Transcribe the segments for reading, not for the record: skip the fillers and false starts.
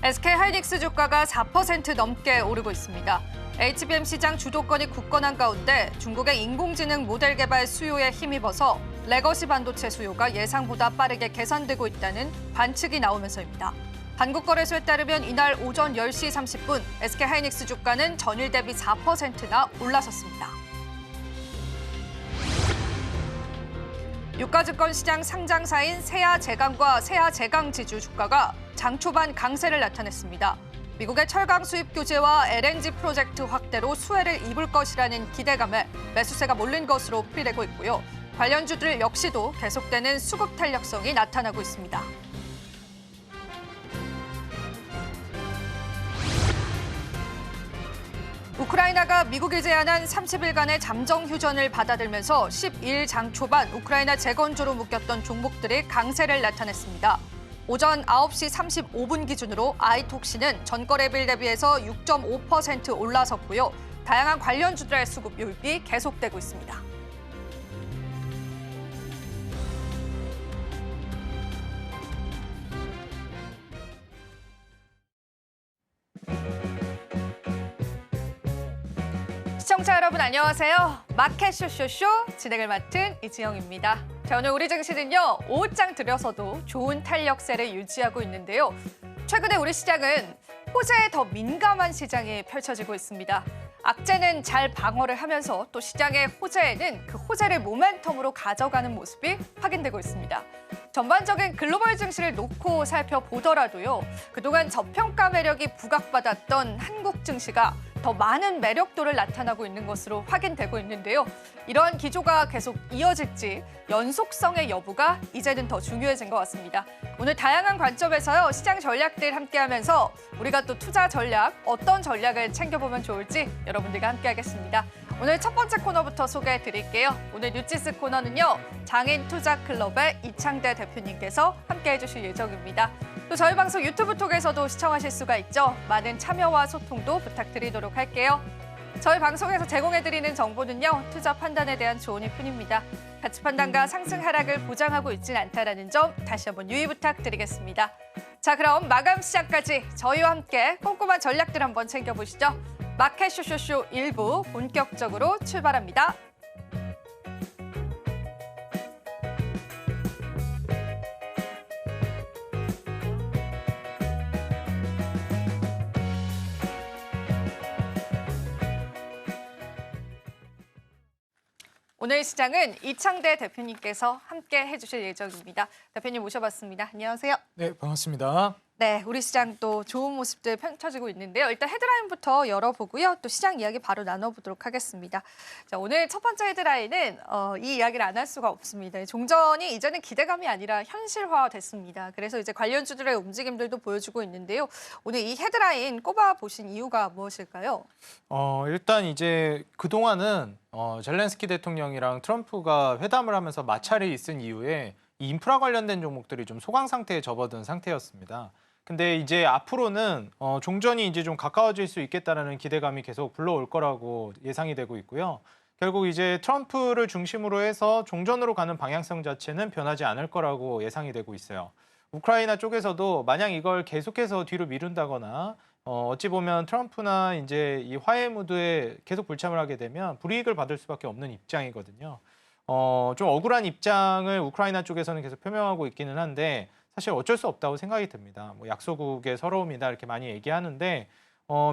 SK하이닉스 주가가 4% 넘게 오르고 있습니다. HBM 시장 주도권이 굳건한 가운데 중국의 인공지능 모델 개발 수요에 힘입어서 레거시 반도체 수요가 예상보다 빠르게 개선되고 있다는 관측이 나오면서입니다. 한국거래소에 따르면 이날 오전 10시 30분 SK하이닉스 주가는 전일 대비 4%나 올라섰습니다. 유가증권 시장 상장사인 세아제강과 세아제강지주 주가가 장 초반 강세를 나타냈습니다. 미국의 철강 수입 규제와 LNG 프로젝트 확대로 수혜를 입을 것이라는 기대감에 매수세가 몰린 것으로 풀이되고 있고요. 관련주들 역시도 계속되는 수급 탄력성이 나타나고 있습니다. 우크라이나가 미국이 제안한 30일간의 잠정 휴전을 받아들면서 12일 장 초반 우크라이나 재건조로 묶였던 종목들이 강세를 나타냈습니다. 오전 9시 35분 기준으로 아이톡시는 전거래일 대비해서 6.5% 올라섰고요. 다양한 관련주들의 수급 유입이 계속되고 있습니다. 시청자 여러분 안녕하세요. 마켓 쇼쇼쇼 진행을 맡은 이지영입니다. 자, 오늘 우리 증시는요. 오후장 들여서도 좋은 탄력세를 유지하고 있는데요. 최근에 우리 시장은 호재에 더 민감한 시장이 펼쳐지고 있습니다. 악재는 잘 방어를 하면서 또 시장의 호재에는 그 호재를 모멘텀으로 가져가는 모습이 확인되고 있습니다. 전반적인 글로벌 증시를 놓고 살펴보더라도요. 그동안 저평가 매력이 부각받았던 한국 증시가 더 많은 매력도를 나타나고 있는 것으로 확인되고 있는데요. 이러한 기조가 계속 이어질지 연속성의 여부가 이제는 더 중요해진 것 같습니다. 오늘 다양한 관점에서요. 시장 전략들 함께하면서 우리가 또 투자 전략, 어떤 전략을 챙겨보면 좋을지 여러분들과 함께하겠습니다. 오늘 첫 번째 코너부터 소개해드릴게요. 오늘 뉴지스 코너는요. 장인투자클럽의 이창대 대표님께서 함께해 주실 예정입니다. 또 저희 방송 유튜브 통해서도 시청하실 수가 있죠. 많은 참여와 소통도 부탁드리도록 할게요. 저희 방송에서 제공해드리는 정보는요. 투자 판단에 대한 조언일 뿐입니다. 가치 판단과 상승 하락을 보장하고 있지는 않다는 점 다시 한번 유의 부탁드리겠습니다. 자, 그럼 마감 시작까지 저희와 함께 꼼꼼한 전략들 한번 챙겨보시죠. 마켓 쇼쇼쇼 1부 본격적으로 출발합니다. 오늘 시장은 이창대 대표님께서 함께 해주실 예정입니다. 대표님 모셔봤습니다. 안녕하세요. 네, 반갑습니다. 네, 우리 시장 또 좋은 모습들 펼쳐지고 있는데요. 일단 헤드라인부터 열어보고요. 또 시장 이야기 바로 나눠보도록 하겠습니다. 자, 오늘 첫 번째 헤드라인은 이 이야기를 안 할 수가 없습니다. 종전이 이제는 기대감이 아니라 현실화됐습니다. 그래서 이제 관련주들의 움직임들도 보여주고 있는데요. 오늘 이 헤드라인 꼽아보신 이유가 무엇일까요? 일단 이제 그동안은 젤렌스키 대통령이랑 트럼프가 회담을 하면서 마찰이 있은 이후에 이 인프라 관련된 종목들이 좀 소강 상태에 접어든 상태였습니다. 근데 이제 앞으로는 종전이 이제 좀 가까워질 수 있겠다는 기대감이 계속 불러올 거라고 예상이 되고 있고요. 결국 이제 트럼프를 중심으로 해서 종전으로 가는 방향성 자체는 변하지 않을 거라고 예상이 되고 있어요. 우크라이나 쪽에서도 만약 이걸 계속해서 뒤로 미룬다거나 어찌 보면 트럼프나 이제 이 화해 무드에 계속 불참을 하게 되면 불이익을 받을 수밖에 없는 입장이거든요. 좀 억울한 입장을 우크라이나 쪽에서는 계속 표명하고 있기는 한데 사실 어쩔 수 없다고 생각이 듭니다. 뭐 약소국의 서러움이다 이렇게 많이 얘기하는데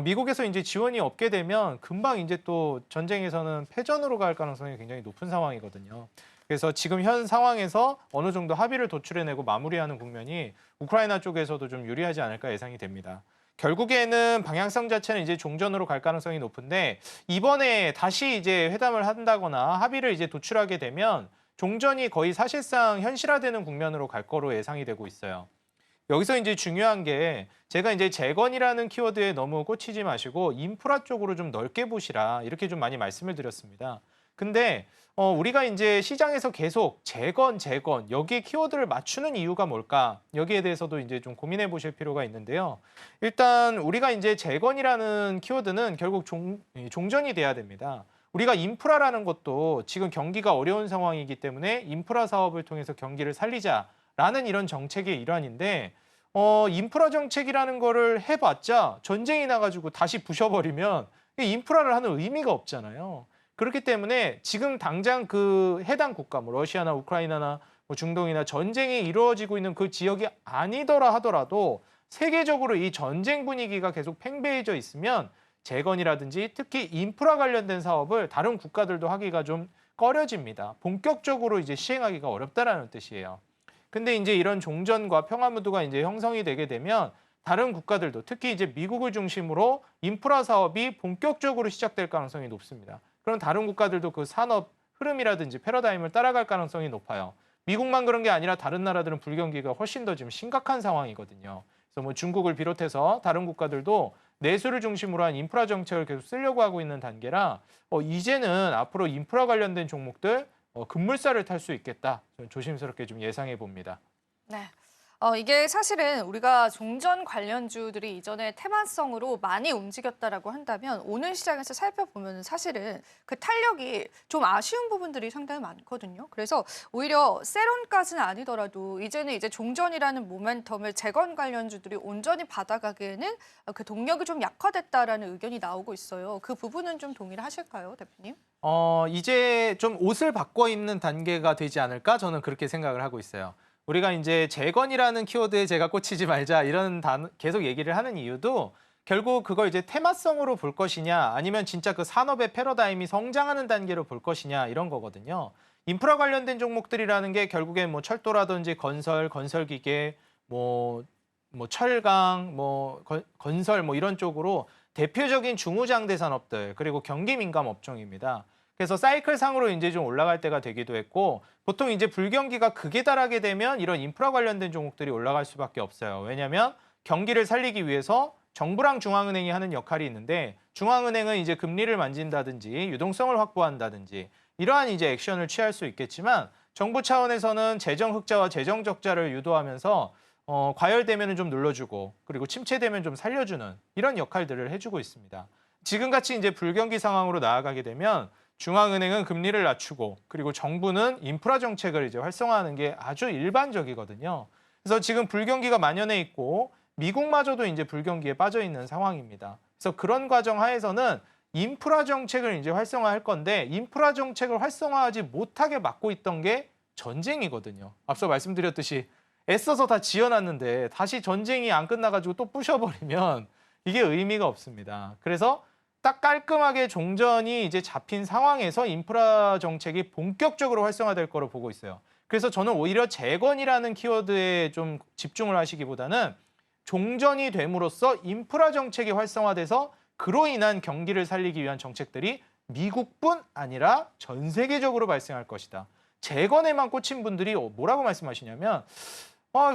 미국에서 이제 지원이 없게 되면 금방 이제 또 전쟁에서는 패전으로 갈 가능성이 굉장히 높은 상황이거든요. 그래서 지금 현 상황에서 어느 정도 합의를 도출해내고 마무리하는 국면이 우크라이나 쪽에서도 좀 유리하지 않을까 예상이 됩니다. 결국에는 방향성 자체는 이제 종전으로 갈 가능성이 높은데 이번에 다시 이제 회담을 한다거나 합의를 이제 도출하게 되면 종전이 거의 사실상 현실화되는 국면으로 갈 거로 예상이 되고 있어요. 여기서 이제 중요한 게 제가 이제 재건이라는 키워드에 너무 꽂히지 마시고 인프라 쪽으로 좀 넓게 보시라 이렇게 좀 많이 말씀을 드렸습니다. 근데 우리가 이제 시장에서 계속 재건 여기에 키워드를 맞추는 이유가 뭘까? 여기에 대해서도 이제 좀 고민해 보실 필요가 있는데요. 일단 우리가 이제 재건이라는 키워드는 결국 종전이 돼야 됩니다. 우리가 인프라라는 것도 지금 경기가 어려운 상황이기 때문에 인프라 사업을 통해서 경기를 살리자라는 이런 정책의 일환인데 인프라 정책이라는 거를 해봤자 전쟁이 나가지고 다시 부셔버리면 인프라를 하는 의미가 없잖아요. 그렇기 때문에 지금 당장 그 해당 국가, 뭐 러시아나 우크라이나나 뭐 중동이나 전쟁이 이루어지고 있는 그 지역이 아니더라 하더라도 세계적으로 이 전쟁 분위기가 계속 팽배해져 있으면 재건이라든지 특히 인프라 관련된 사업을 다른 국가들도 하기가 좀 꺼려집니다. 본격적으로 이제 시행하기가 어렵다라는 뜻이에요. 근데 이제 이런 종전과 평화 무드가 이제 형성이 되게 되면 다른 국가들도 특히 이제 미국을 중심으로 인프라 사업이 본격적으로 시작될 가능성이 높습니다. 그럼 다른 국가들도 그 산업 흐름이라든지 패러다임을 따라갈 가능성이 높아요. 미국만 그런 게 아니라 다른 나라들은 불경기가 훨씬 더 지금 심각한 상황이거든요. 그래서 뭐 중국을 비롯해서 다른 국가들도 내수를 중심으로 한 인프라 정책을 계속 쓰려고 하고 있는 단계라 이제는 앞으로 인프라 관련된 종목들 급물살을 탈 수 있겠다. 저는 조심스럽게 좀 예상해 봅니다. 네. 이게 사실은 우리가 종전 관련주들이 이전에 테마성으로 많이 움직였다라고 한다면 오늘 시장에서 살펴보면 사실은 그 탄력이 좀 아쉬운 부분들이 상당히 많거든요. 그래서 오히려 세론까지는 아니더라도 이제는 이제 종전이라는 모멘텀을 재건 관련주들이 온전히 받아가기에는 그 동력이 좀 약화됐다라는 의견이 나오고 있어요. 그 부분은 좀 동의를 하실까요, 대표님? 이제 좀 옷을 바꿔 입는 단계가 되지 않을까? 저는 그렇게 생각을 하고 있어요. 우리가 이제 재건이라는 키워드에 제가 꽂히지 말자 이런 계속 얘기를 하는 이유도 결국 그걸 이제 테마성으로 볼 것이냐 아니면 진짜 그 산업의 패러다임이 성장하는 단계로 볼 것이냐 이런 거거든요. 인프라 관련된 종목들이라는 게 결국엔 뭐 철도라든지 건설기계, 뭐 철강, 건설 뭐 이런 쪽으로 대표적인 중후장대 산업들 그리고 경기 민감 업종입니다. 그래서 사이클상으로 이제 좀 올라갈 때가 되기도 했고 보통 이제 불경기가 극에 달하게 되면 이런 인프라 관련된 종목들이 올라갈 수밖에 없어요. 왜냐하면 경기를 살리기 위해서 정부랑 중앙은행이 하는 역할이 있는데 중앙은행은 이제 금리를 만진다든지 유동성을 확보한다든지 이러한 이제 액션을 취할 수 있겠지만 정부 차원에서는 재정 흑자와 재정 적자를 유도하면서 과열되면 좀 눌러주고 그리고 침체되면 좀 살려주는 이런 역할들을 해주고 있습니다. 지금같이 이제 불경기 상황으로 나아가게 되면 중앙은행은 금리를 낮추고 그리고 정부는 인프라 정책을 이제 활성화하는 게 아주 일반적이거든요. 그래서 지금 불경기가 만연해 있고 미국마저도 이제 불경기에 빠져 있는 상황입니다. 그래서 그런 과정 하에서는 인프라 정책을 이제 활성화할 건데 인프라 정책을 활성화하지 못하게 막고 있던 게 전쟁이거든요. 앞서 말씀드렸듯이 애써서 다 지어놨는데 다시 전쟁이 안 끝나가지고 또 부셔버리면 이게 의미가 없습니다. 그래서 딱 깔끔하게 종전이 이제 잡힌 상황에서 인프라 정책이 본격적으로 활성화될 거로 보고 있어요. 그래서 저는 오히려 재건이라는 키워드에 좀 집중을 하시기보다는 종전이 됨으로써 인프라 정책이 활성화돼서 그로 인한 경기를 살리기 위한 정책들이 미국뿐 아니라 전 세계적으로 발생할 것이다. 재건에만 꽂힌 분들이 뭐라고 말씀하시냐면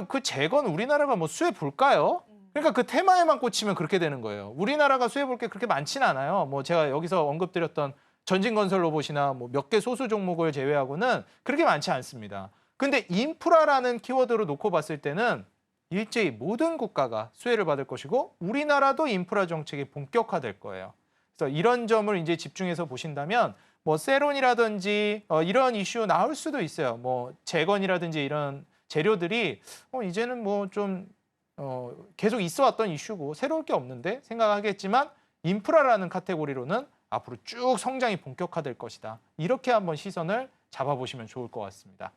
그 재건 우리나라가 뭐 수혜 볼까요? 그러니까 그 테마에만 꽂히면 그렇게 되는 거예요. 우리나라가 수혜 볼 게 그렇게 많지는 않아요. 뭐 제가 여기서 언급드렸던 전진건설 로봇이나 뭐 몇 개 소수 종목을 제외하고는 그렇게 많지 않습니다. 근데 인프라라는 키워드로 놓고 봤을 때는 일제히 모든 국가가 수혜를 받을 것이고 우리나라도 인프라 정책이 본격화될 거예요. 그래서 이런 점을 이제 집중해서 보신다면 뭐 세론이라든지 이런 이슈 나올 수도 있어요. 뭐 재건이라든지 이런 재료들이 이제는 뭐 좀 계속 있어 왔던 이슈고 새로울 게 없는데 생각하겠지만 인프라라는 카테고리로는 앞으로 쭉 성장이 본격화될 것이다. 이렇게 한번 시선을 잡아보시면 좋을 것 같습니다.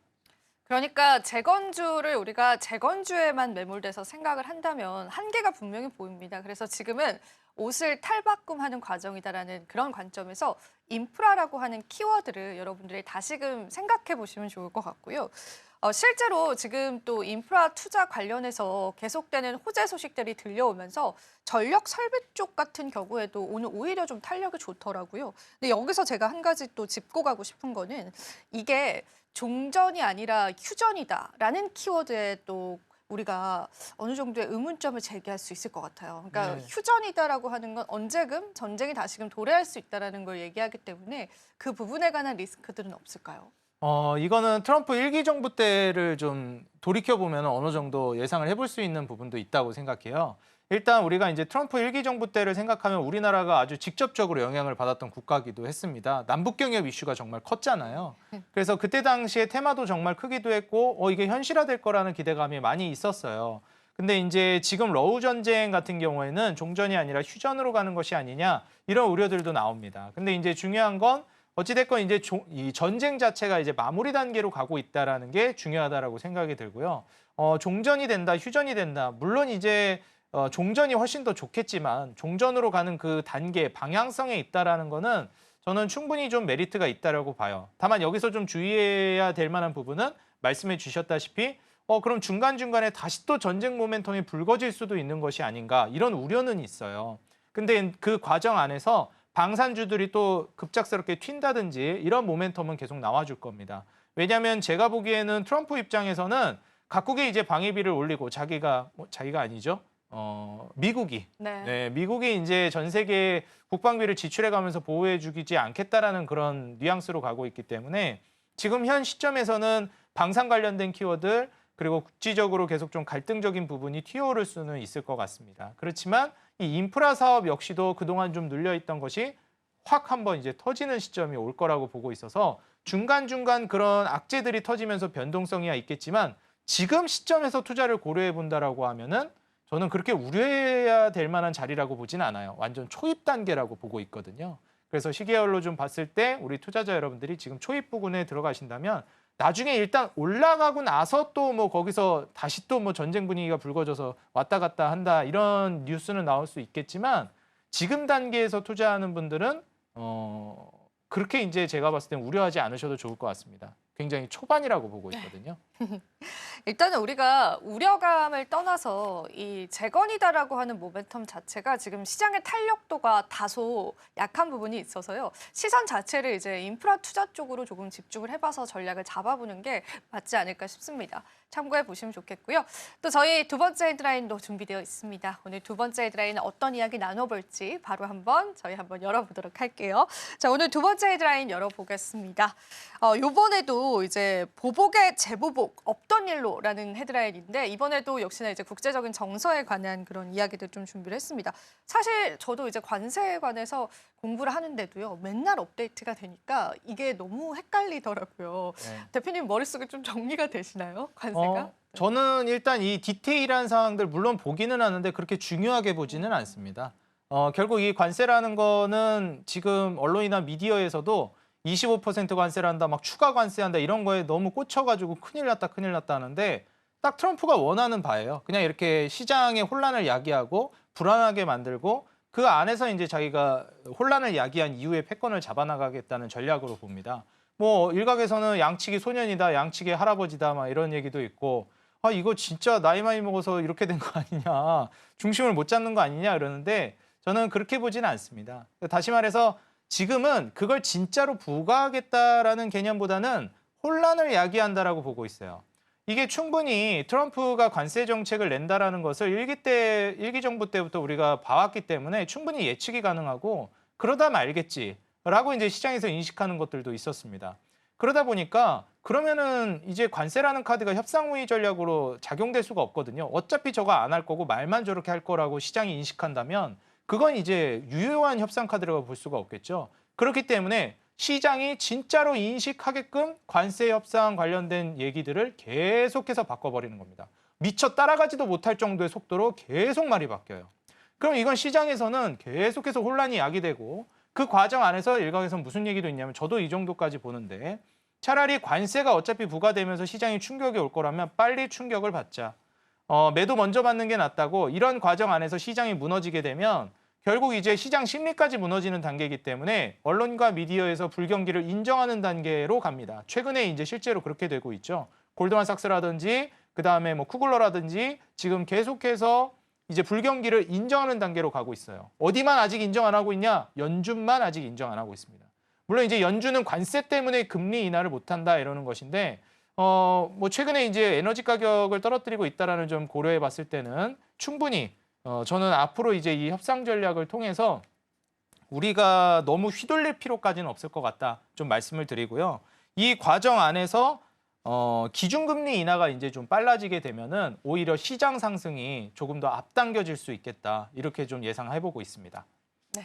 그러니까 재건주를 우리가 재건주에만 매몰돼서 생각을 한다면 한계가 분명히 보입니다. 그래서 지금은 옷을 탈바꿈하는 과정이다라는 그런 관점에서 인프라라고 하는 키워드를 여러분들이 다시금 생각해 보시면 좋을 것 같고요. 실제로 지금 또 인프라 투자 관련해서 계속되는 호재 소식들이 들려오면서 전력 설비 쪽 같은 경우에도 오늘 오히려 좀 탄력이 좋더라고요. 근데 여기서 제가 한 가지 또 짚고 가고 싶은 거는 이게 종전이 아니라 휴전이다라는 키워드에 또 우리가 어느 정도의 의문점을 제기할 수 있을 것 같아요. 그러니까 네. 휴전이다라고 하는 건 언제금 전쟁이 다시금 도래할 수 있다라는 걸 얘기하기 때문에 그 부분에 관한 리스크들은 없을까요? 이거는 트럼프 1기 정부 때를 좀 돌이켜보면 어느 정도 예상을 해볼 수 있는 부분도 있다고 생각해요. 일단 우리가 이제 트럼프 1기 정부 때를 생각하면 우리나라가 아주 직접적으로 영향을 받았던 국가기도 했습니다. 남북경협 이슈가 정말 컸잖아요. 그래서 그때 당시에 테마도 정말 크기도 했고 이게 현실화될 거라는 기대감이 많이 있었어요. 근데 이제 지금 러우 전쟁 같은 경우에는 종전이 아니라 휴전으로 가는 것이 아니냐 이런 우려들도 나옵니다. 근데 이제 중요한 건 어찌됐건 이제 이 전쟁 자체가 이제 마무리 단계로 가고 있다라는 게 중요하다라고 생각이 들고요. 종전이 된다, 휴전이 된다. 물론 이제 종전이 훨씬 더 좋겠지만 종전으로 가는 그 단계, 방향성에 있다라는 거는 저는 충분히 좀 메리트가 있다라고 봐요. 다만 여기서 좀 주의해야 될 만한 부분은 말씀해 주셨다시피 그럼 중간중간에 다시 또 전쟁 모멘텀이 불거질 수도 있는 것이 아닌가 이런 우려는 있어요. 근데 그 과정 안에서 방산주들이 또 급작스럽게 튄다든지 이런 모멘텀은 계속 나와줄 겁니다. 왜냐하면 제가 보기에는 트럼프 입장에서는 각국이 이제 방위비를 올리고 자기가 아니죠. 미국이 네. 미국이 이제 전 세계에 국방비를 지출해가면서 보호해주지 않겠다라는 그런 뉘앙스로 가고 있기 때문에 지금 현 시점에서는 방산 관련된 키워드 그리고 국지적으로 계속 좀 갈등적인 부분이 튀어오를 수는 있을 것 같습니다. 그렇지만 이 인프라 사업 역시도 그동안 좀 눌려있던 것이 확 한번 이제 터지는 시점이 올 거라고 보고 있어서 중간중간 그런 악재들이 터지면서 변동성이야 있겠지만 지금 시점에서 투자를 고려해 본다라고 하면은 저는 그렇게 우려해야 될 만한 자리라고 보진 않아요. 완전 초입 단계라고 보고 있거든요. 그래서 시계열로 좀 봤을 때 우리 투자자 여러분들이 지금 초입 부근에 들어가신다면 나중에 일단 올라가고 나서 또 뭐 거기서 다시 또 뭐 전쟁 분위기가 불거져서 왔다 갔다 한다 이런 뉴스는 나올 수 있겠지만 지금 단계에서 투자하는 분들은 그렇게 이제 제가 봤을 땐 우려하지 않으셔도 좋을 것 같습니다. 굉장히 초반이라고 보고 있거든요. 일단은 우리가 우려감을 떠나서 이 재건이다라고 하는 모멘텀 자체가 지금 시장의 탄력도가 다소 약한 부분이 있어서요. 시선 자체를 이제 인프라 투자 쪽으로 조금 집중을 해봐서 전략을 잡아보는 게 맞지 않을까 싶습니다. 참고해 보시면 좋겠고요. 또 저희 두 번째 헤드라인도 준비되어 있습니다. 오늘 두 번째 헤드라인은 어떤 이야기 나눠볼지 바로 저희 한번 열어보도록 할게요. 자, 오늘 두 번째 헤드라인 열어보겠습니다. 이번에도 이제 보복의 재보복 없던 일로라는 헤드라인인데 이번에도 역시나 이제 국제적인 정서에 관한 그런 이야기들 좀 준비를 했습니다. 사실 저도 이제 관세에 관해서 공부를 하는데도요. 맨날 업데이트가 되니까 이게 너무 헷갈리더라고요. 네. 대표님 머릿속에 좀 정리가 되시나요? 관세가? 저는 일단 이 디테일한 사항들 물론 보기는 하는데 그렇게 중요하게 보지는 않습니다. 결국 이 관세라는 거는 지금 언론이나 미디어에서도 25% 관세를 한다, 막 추가 관세한다 이런 거에 너무 꽂혀가지고 큰일 났다 하는데 딱 트럼프가 원하는 바예요. 그냥 이렇게 시장의 혼란을 야기하고 불안하게 만들고 그 안에서 이제 자기가 혼란을 야기한 이후에 패권을 잡아나가겠다는 전략으로 봅니다. 뭐 일각에서는 양측이 소년이다, 양측이 할아버지다 막 이런 얘기도 있고 이거 진짜 나이 많이 먹어서 이렇게 된 거 아니냐, 중심을 못 잡는 거 아니냐 이러는데 저는 그렇게 보지는 않습니다. 다시 말해서 지금은 그걸 진짜로 부과하겠다라는 개념보다는 혼란을 야기한다라고 보고 있어요. 이게 충분히 트럼프가 관세 정책을 낸다라는 것을 일기 정부 때부터 우리가 봐왔기 때문에 충분히 예측이 가능하고 그러다 말겠지라고 이제 시장에서 인식하는 것들도 있었습니다. 그러다 보니까 그러면은 이제 관세라는 카드가 협상무의 전략으로 작용될 수가 없거든요. 어차피 저거 안 할 거고 말만 저렇게 할 거라고 시장이 인식한다면 그건 이제 유효한 협상 카드라고 볼 수가 없겠죠. 그렇기 때문에 시장이 진짜로 인식하게끔 관세 협상 관련된 얘기들을 계속해서 바꿔버리는 겁니다. 미처 따라가지도 못할 정도의 속도로 계속 말이 바뀌어요. 그럼 이건 시장에서는 계속해서 혼란이 야기되고 그 과정 안에서 일각에서 무슨 얘기도 있냐면 저도 이 정도까지 보는데 차라리 관세가 어차피 부과되면서 시장이 충격이 올 거라면 빨리 충격을 받자. 매도 먼저 받는 게 낫다고 이런 과정 안에서 시장이 무너지게 되면 결국 이제 시장 심리까지 무너지는 단계이기 때문에 언론과 미디어에서 불경기를 인정하는 단계로 갑니다. 최근에 이제 실제로 그렇게 되고 있죠. 골드만삭스라든지 그다음에 뭐 쿠글러라든지 지금 계속해서 이제 불경기를 인정하는 단계로 가고 있어요. 어디만 아직 인정 안 하고 있냐? 연준만 아직 인정 안 하고 있습니다. 물론 이제 연준은 관세 때문에 금리 인하를 못 한다 이러는 것인데 뭐 최근에 이제 에너지 가격을 떨어뜨리고 있다라는 점 고려해 봤을 때는 충분히 저는 앞으로 이제 이 협상 전략을 통해서 우리가 너무 휘둘릴 필요까지는 없을 것 같다 좀 말씀을 드리고요. 이 과정 안에서 기준금리 인하가 이제 좀 빨라지게 되면은 오히려 시장 상승이 조금 더 앞당겨질 수 있겠다 이렇게 좀 예상해보고 있습니다. 네.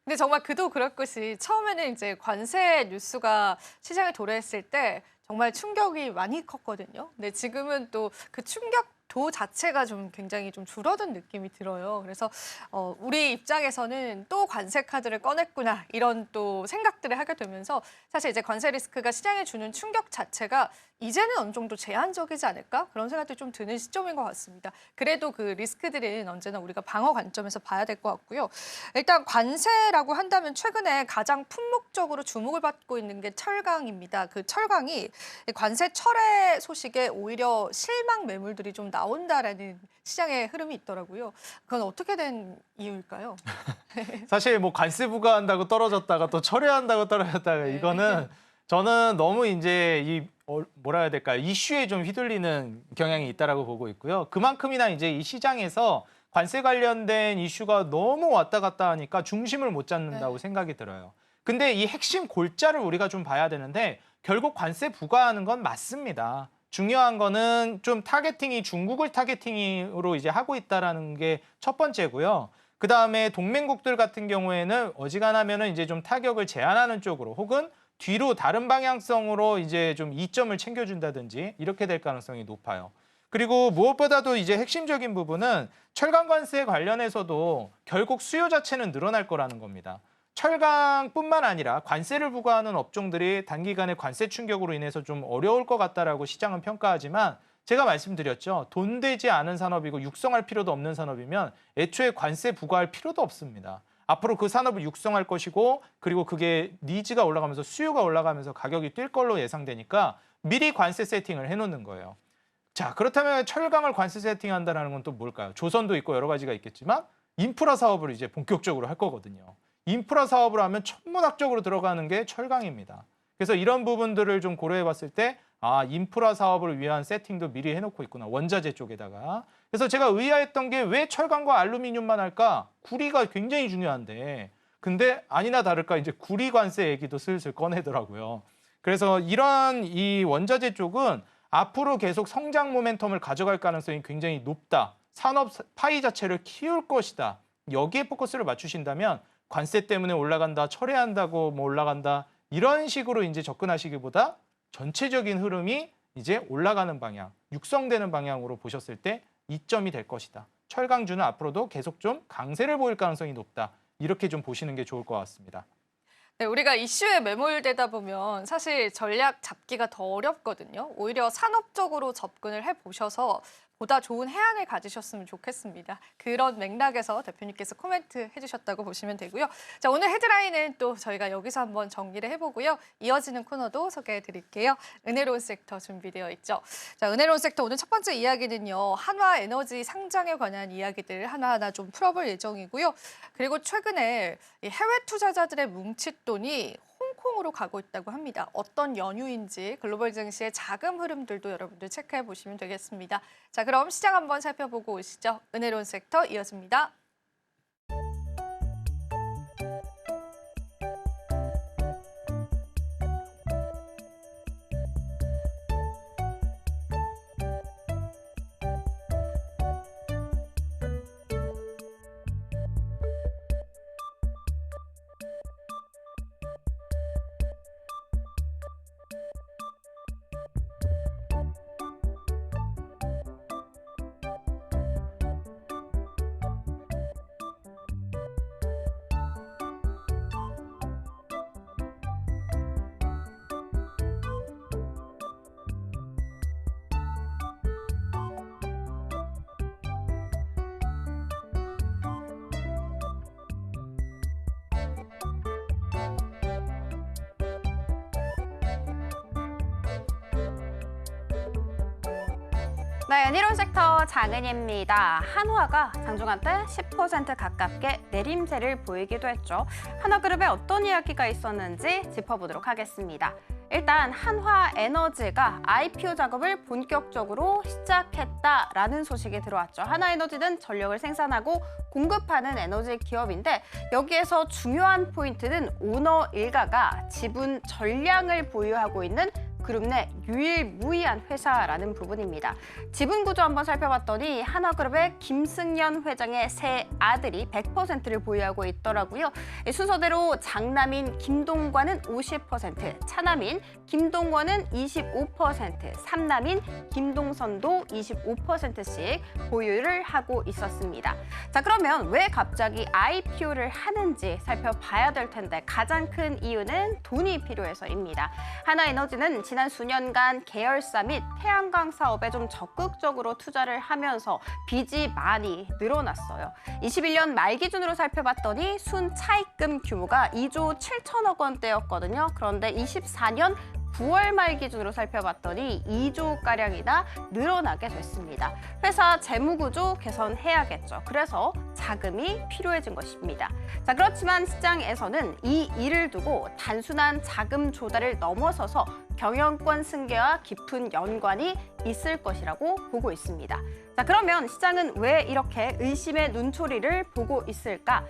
근데 정말 그도 그럴 것이 처음에는 이제 관세 뉴스가 시장에 도래했을 때 정말 충격이 많이 컸거든요. 근데 지금은 또 그 충격 도 자체가 좀 굉장히 좀 줄어든 느낌이 들어요. 그래서 우리 입장에서는 또 관세 카드를 꺼냈구나 이런 또 생각들을 하게 되면서 사실 이제 관세 리스크가 시장에 주는 충격 자체가 이제는 어느 정도 제한적이지 않을까 그런 생각도 좀 드는 시점인 것 같습니다. 그래도 그 리스크들은 언제나 우리가 방어 관점에서 봐야 될 것 같고요. 일단 관세라고 한다면 최근에 가장 품목적으로 주목을 받고 있는 게 철강입니다. 그 철강이 관세 철회 소식에 오히려 실망 매물들이 좀 나온다라는 시장의 흐름이 있더라고요. 그건 어떻게 된 이유일까요? 사실 뭐 관세 부과한다고 떨어졌다가 또 철회한다고 떨어졌다가 이거는 저는 너무 이제 뭐라 해야 될까요? 이슈에 좀 휘둘리는 경향이 있다라고 보고 있고요. 그만큼이나 이제 이 시장에서 관세 관련된 이슈가 너무 왔다 갔다 하니까 중심을 못 잡는다고 생각이 들어요. 근데 이 핵심 골자를 우리가 좀 봐야 되는데 결국 관세 부과하는 건 맞습니다. 중요한 거는 좀 타겟팅이 중국을 타겟팅으로 이제 하고 있다라는 게 첫 번째고요. 그다음에 동맹국들 같은 경우에는 어지간하면은 이제 좀 타격을 제한하는 쪽으로 혹은 뒤로 다른 방향성으로 이제 좀 이점을 챙겨준다든지 이렇게 될 가능성이 높아요. 그리고 무엇보다도 이제 핵심적인 부분은 철강 관세 관련해서도 결국 수요 자체는 늘어날 거라는 겁니다. 철강뿐만 아니라 관세를 부과하는 업종들이 단기간에 관세 충격으로 인해서 좀 어려울 것 같다라고 시장은 평가하지만 제가 말씀드렸죠. 돈 되지 않은 산업이고 육성할 필요도 없는 산업이면 애초에 관세 부과할 필요도 없습니다. 앞으로 그 산업을 육성할 것이고 그리고 그게 니즈가 올라가면서 수요가 올라가면서 가격이 뛸 걸로 예상되니까 미리 관세 세팅을 해놓는 거예요. 자, 그렇다면 철강을 관세 세팅한다는 건 또 뭘까요? 조선도 있고 여러 가지가 있겠지만 인프라 사업을 이제 본격적으로 할 거거든요. 인프라 사업을 하면 천문학적으로 들어가는 게 철강입니다. 그래서 이런 부분들을 좀 고려해 봤을 때 인프라 사업을 위한 세팅도 미리 해놓고 있구나. 원자재 쪽에다가. 그래서 제가 의아했던 게 왜 철강과 알루미늄만 할까? 구리가 굉장히 중요한데. 근데 아니나 다를까 이제 구리 관세 얘기도 슬슬 꺼내더라고요. 그래서 이런 이 원자재 쪽은 앞으로 계속 성장 모멘텀을 가져갈 가능성이 굉장히 높다. 산업 파이 자체를 키울 것이다. 여기에 포커스를 맞추신다면 관세 때문에 올라간다, 철회한다고 뭐 올라간다 이런 식으로 이제 접근하시기보다 전체적인 흐름이 이제 올라가는 방향, 육성되는 방향으로 보셨을 때 이점이 될 것이다. 철강주는 앞으로도 계속 좀 강세를 보일 가능성이 높다. 이렇게 좀 보시는 게 좋을 것 같습니다. 네, 우리가 이슈에 매몰되다 보면 사실 전략 잡기가 더 어렵거든요. 오히려 산업적으로 접근을 해보셔서 보다 좋은 해안을 가지셨으면 좋겠습니다. 그런 맥락에서 대표님께서 코멘트 해주셨다고 보시면 되고요. 자, 오늘 헤드라인은 또 저희가 여기서 한번 정리를 해보고요. 이어지는 코너도 소개해드릴게요. 은혜로운 섹터 준비되어 있죠. 자, 은혜로운 섹터 오늘 첫 번째 이야기는요. 한화에너지 상장에 관한 이야기들 하나하나 좀 풀어볼 예정이고요. 그리고 최근에 이 해외 투자자들의 뭉칫돈이 홍콩으로 가고 있다고 합니다. 어떤 연유인지 글로벌 증시의 자금 흐름들도 여러분들 체크해 보시면 되겠습니다. 자, 그럼 시장 한번 살펴보고 오시죠. 은혜로운 섹터 이어집니다. 네, 은혜로운 섹터 장은희입니다. 한화가 장중한 때 10% 가깝게 내림세를 보이기도 했죠. 한화그룹에 어떤 이야기가 있었는지 짚어보도록 하겠습니다. 일단 한화에너지가 IPO 작업을 본격적으로 시작했다라는 소식이 들어왔죠. 한화에너지는 전력을 생산하고 공급하는 에너지 기업인데 여기에서 중요한 포인트는 오너 일가가 지분 전량을 보유하고 있는 그룹 내 유일무이한 회사라는 부분입니다. 지분 구조 한번 살펴봤더니 한화그룹의 김승연 회장의 세 아들이 100%를 보유하고 있더라고요. 순서대로 장남인 김동관은 50%, 차남인 김동원은 25%, 삼남인 김동선도 25%씩 보유를 하고 있었습니다. 자, 그러면 왜 갑자기 IPO를 하는지 살펴봐야 될 텐데 가장 큰 이유는 돈이 필요해서입니다. 하나에너지는 지난 수년간 계열사 및 태양광 사업에 좀 적극적으로 투자를 하면서 빚이 많이 늘어났어요. 21년 말 기준으로 살펴봤더니 순 차입금 규모가 2조 7천억 원대였거든요. 그런데 24년 9월 말 기준으로 살펴봤더니 2조가량이나 늘어나게 됐습니다. 회사 재무구조 개선해야겠죠. 그래서 자금이 필요해진 것입니다. 자, 그렇지만 시장에서는 이 일을 두고 단순한 자금 조달을 넘어서서 경영권 승계와 깊은 연관이 있을 것이라고 보고 있습니다. 자, 그러면 시장은 왜 이렇게 의심의 눈초리를 보고 있을까?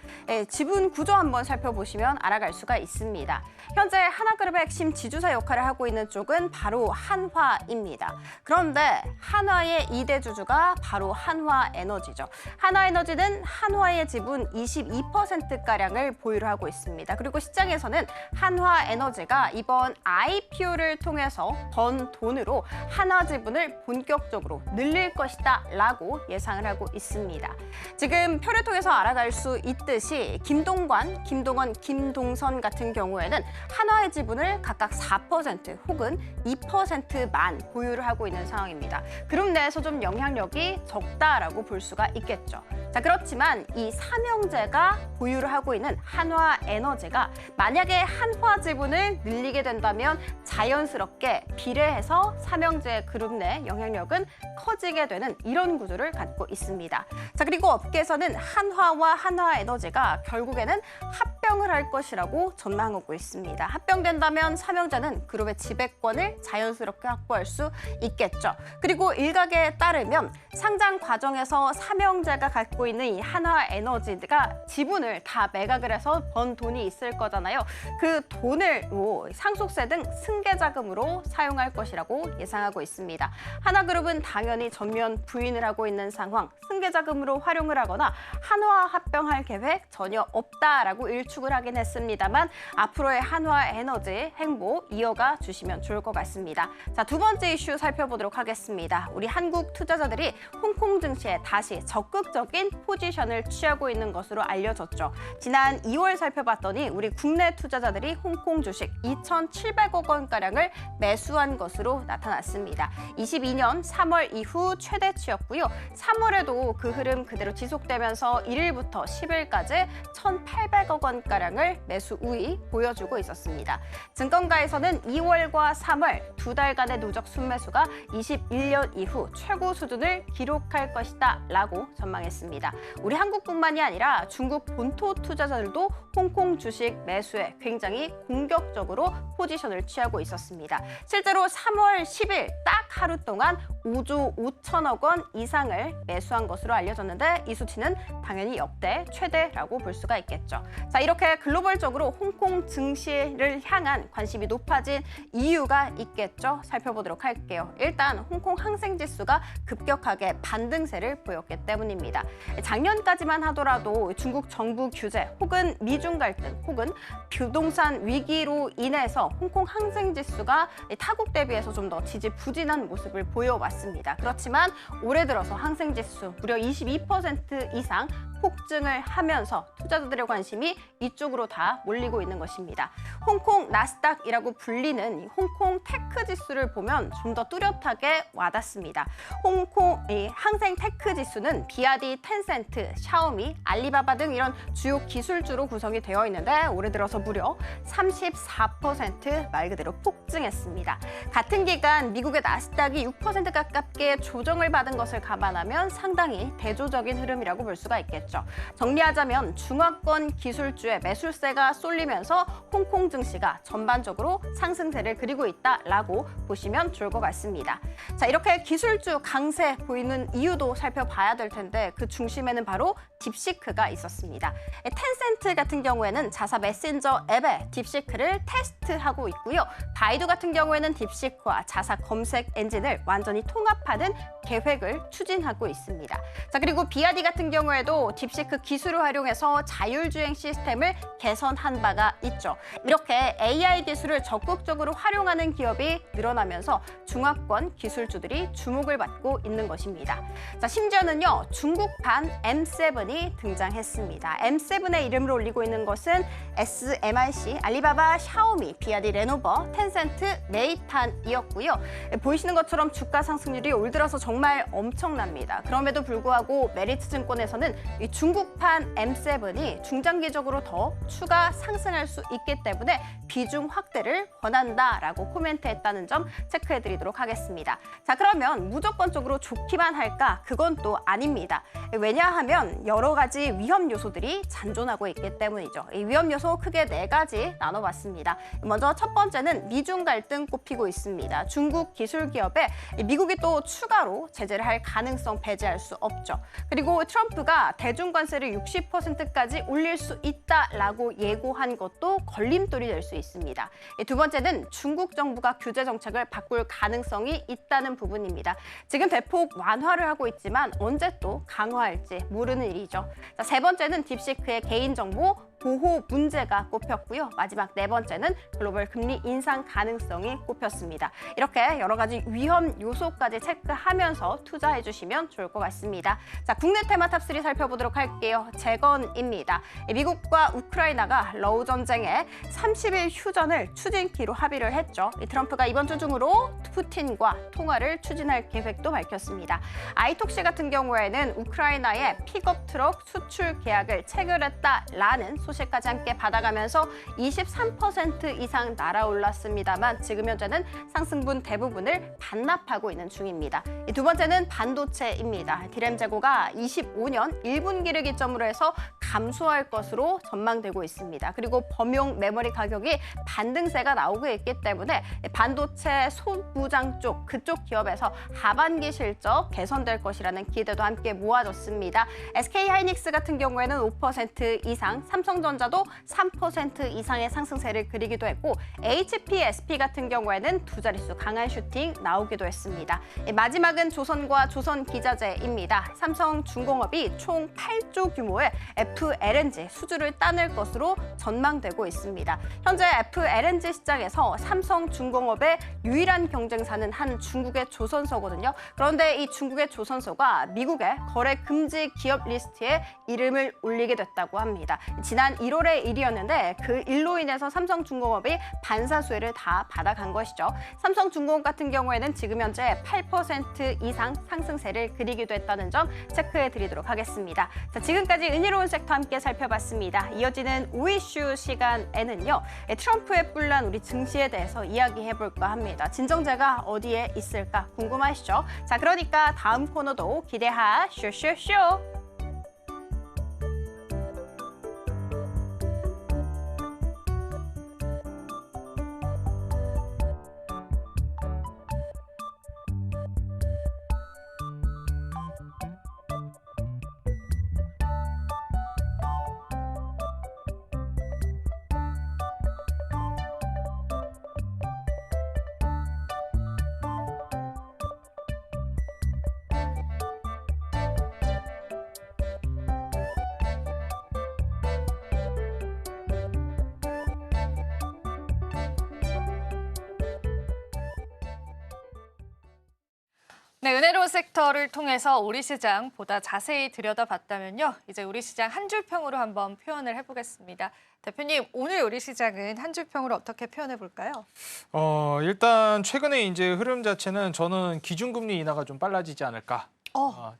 지분 구조 한번 살펴보시면 알아갈 수가 있습니다. 현재 하나그룹의 핵심 지주사 역할을 하고 있는 쪽은 바로 한화입니다. 그런데 한화의 2대 주주가 바로 한화에너지죠. 한화에너지는 한화의 지분 22%가량을 보유를 하고 있습니다. 그리고 시장에서는 한화에너지가 이번 IPO를 통해서 번 돈으로 한화 지분을 본격적으로 늘릴 것이다 라고 예상을 하고 있습니다. 지금 표를 통해서 알아갈 수 있듯이 김동관, 김동원, 김동선 같은 경우에는 한화의 지분을 각각 4% 혹은 2%만 보유를 하고 있는 상황입니다. 그룹 내에서 좀 영향력이 적다라고 볼 수가 있겠죠. 자, 그렇지만 이 삼형제가 보유를 하고 있는 한화에너지가 만약에 한화 지분을 늘리게 된다면 자연스럽게 비례해서 삼형제 그룹 내 영향력은 커지게 되는 이런 구조를 갖고 있습니다. 자, 그리고 업계에서는 한화와 한화에너지가 결국에는 합병을 할 것이라고 전망하고 있습니다. 합병된다면 삼형제는 그룹의 지배권을 자연스럽게 확보할 수 있겠죠. 그리고 일각에 따르면 상장 과정에서 삼형제가 갖고 있는 이 한화에너지가 지분을 다 매각을 해서 번 돈이 있을 거잖아요. 그 돈을 상속세 등 승계자금으로 사용할 것이라고 예상하고 있습니다. 하나그룹은 당연히 전면 부인을 하고 있는 상황, 승계자금으로 활용을 하거나 한화 합병할 계획 전혀 없다라고 일축을 하긴 했습니다만 앞으로의 한화에너지 행보 이어가 주시면 좋을 것 같습니다. 자, 두 번째 이슈 살펴보도록 하겠습니다. 우리 한국 투자자들이 홍콩 증시에 다시 적극적인 포지션을 취하고 있는 것으로 알려졌죠. 지난 2월 살펴봤더니 우리 국내 투자자들이 홍콩 주식 2,700억 원가량을 매수한 것으로 나타났습니다. 22년 3월 이후 최대치였고요. 3월에도 그 흐름 그대로 지속되면서 1일부터 10일까지 1,800억 원가량을 매수 우위 보여주고 있었습니다. 증권가에서는 2월과 3월 두 달간의 누적 순매수가 21년 이후 최고 수준을 기록할 것이다 라고 전망했습니다. 우리 한국뿐만이 아니라 중국 본토 투자자들도 홍콩 주식 매수에 굉장히 공격적으로 포지션을 취하고 있었습니다. 실제로 3월 10일 딱 하루 동안 5조 5천억 원 이상을 매수한 것으로 알려졌는데 이 수치는 당연히 역대 최대라고 볼 수가 있겠죠. 자, 이렇게 글로벌적으로 홍콩 증시를 향한 관심이 높아진 이유가 있겠죠. 살펴보도록 할게요. 일단 홍콩 항생지수가 급격하게 반등세를 보였기 때문입니다. 작년까지만 하더라도 중국 정부 규제 혹은 미중 갈등 혹은 부동산 위기로 인해서 홍콩 항생지수가 타국 대비해서 좀 더 지지부진한 모습을 보여왔습니다. 그렇지만 올해 들어서 항생지수 무려 22% 이상 폭증을 하면서 투자자들의 관심이 이쪽으로 다 몰리고 있는 것입니다. 홍콩 나스닥이라고 불리는 이 홍콩 테크 지수를 보면 좀 더 뚜렷하게 와닿습니다. 홍콩 항생 테크 지수는 비아디, 텐센트, 샤오미, 알리바바 등 이런 주요 기술주로 구성이 되어 있는데 올해 들어서 무려 34% 말 그대로 폭증했습니다. 같은 기간 미국의 나스닥이 6% 가깝게 조정을 받은 것을 감안하면 상당히 대조적인 흐름이라고 볼 수가 있겠죠. 했죠. 정리하자면 중화권 기술주의 매수세가 쏠리면서 홍콩 증시가 전반적으로 상승세를 그리고 있다라고 보시면 좋을 것 같습니다. 자, 이렇게 기술주 강세 보이는 이유도 살펴봐야 될 텐데 그 중심에는 바로 딥시크가 있었습니다. 텐센트 같은 경우에는 자사 메신저 앱에 딥시크를 테스트하고 있고요. 바이두 같은 경우에는 딥시크와 자사 검색 엔진을 완전히 통합하는 계획을 추진하고 있습니다. 자, 그리고 비아디 같은 경우에도 딥시크 기술을 활용해서 자율주행 시스템을 개선한 바가 있죠. 이렇게 AI 기술을 적극적으로 활용하는 기업이 늘어나면서 중화권 기술주들이 주목을 받고 있는 것입니다. 자, 심지어는요, 중국판 M7이 등장했습니다. M7의 이름을 올리고 있는 것은 SMIC, 알리바바, 샤오미, 비아디, 레노버, 텐센트, 메이탄이었고요. 보이시는 것처럼 주가 상승률이 올 들어서 정말 엄청납니다. 그럼에도 불구하고 메리츠증권에서는 이 중국판 M7이 중장기적으로 더 추가 상승할 수 있기 때문에 비중 확대를 권한다라고 코멘트했다는 점 체크해드리도록 하겠습니다. 자, 그러면 무조건적으로 좋기만 할까? 그건 또 아닙니다. 왜냐하면 여러 가지 위험 요소들이 잔존하고 있기 때문이죠. 이 위험 요소 크게 4가지 나눠봤습니다. 먼저 첫 번째는 미중 갈등 꼽히고 있습니다. 중국 기술 기업에 미국이 또 추가로 제재를 할 가능성 배제할 수 없죠. 그리고 트럼프가 대중 관세를 60%까지 올릴 수 있다라고 예고한 것도 걸림돌이 될 수 있습니다. 두 번째는 중국 정부가 규제 정책을 바꿀 가능성이 있다는 부분입니다. 지금 대폭 완화를 하고 있지만 언제 또 강화할지 모르는 일이죠. 자, 세 번째는 딥시크의 개인정보 보호 문제가 꼽혔고요. 마지막 4번째는 글로벌 금리 인상 가능성이 꼽혔습니다. 이렇게 여러 가지 위험 요소까지 체크하면서 투자해 주시면 좋을 것 같습니다. 자, 국내 테마 탑3 살펴보도록 할게요. 재건입니다. 미국과 우크라이나가 러우 전쟁에 30일 휴전을 추진키로 합의를 했죠. 트럼프가 이번 주 중으로 푸틴과 통화를 추진할 계획도 밝혔습니다. 아이톡시 같은 경우에는 우크라이나의 픽업 트럭 수출 계약을 체결했다라는 소식까지 함께 받아가면서 23% 이상 날아올랐습니다만 지금 현재는 상승분 대부분을 반납하고 있는 중입니다. 두 번째는 반도체입니다. 디램 재고가 25년 1분기를 기점으로 해서 감소할 것으로 전망되고 있습니다. 그리고 범용 메모리 가격이 반등세가 나오고 있기 때문에 반도체 소부장 쪽 그쪽 기업에서 하반기 실적 개선될 것이라는 기대도 함께 모아졌습니다. SK하이닉스 같은 경우에는 5% 이상, 삼성전자도 3% 이상의 상승세를 그리기도 했고 HPSP 같은 경우에는 두 자릿수 강한 슈팅 나오기도 했습니다. 마지막은 조선과 조선기자재입니다. 삼성중공업이 총 8조 규모의 FLNG 수주를 따낼 것으로 전망되고 있습니다. 현재 FLNG 시장에서 삼성중공업의 유일한 경쟁사는 한 중국의 조선소거든요. 그런데 이 중국의 조선소가 미국의 거래 금지 기업 리스트에 이름을 올리게 됐다고 합니다. 지난 1월의 일이었는데 그 일로 인해서 삼성중공업이 반사수혜를 다 받아간 것이죠. 삼성중공업 같은 경우에는 지금 현재 8% 이상 상승세를 그리기도 했다는 점 체크해 드리도록 하겠습니다. 자, 지금까지 은혜로운 섹터 함께 살펴봤습니다. 이어지는 오이슈 시간에는요. 트럼프의 뿔난 우리 증시에 대해서 이야기해 볼까 합니다. 진정제가 어디에 있을까 궁금하시죠? 자, 그러니까 다음 코너도 기대하 쇼쇼쇼. 네, 은혜로운 섹터를 통해서 우리 시장 보다 자세히 들여다봤다면요. 이제 우리 시장 한 줄평으로 한번 표현을 해보겠습니다. 대표님, 오늘 우리 시장은 한 줄평으로 어떻게 표현해 볼까요? 일단 최근에 이제 흐름 자체는 저는 기준금리 인하가 좀 빨라지지 않을까.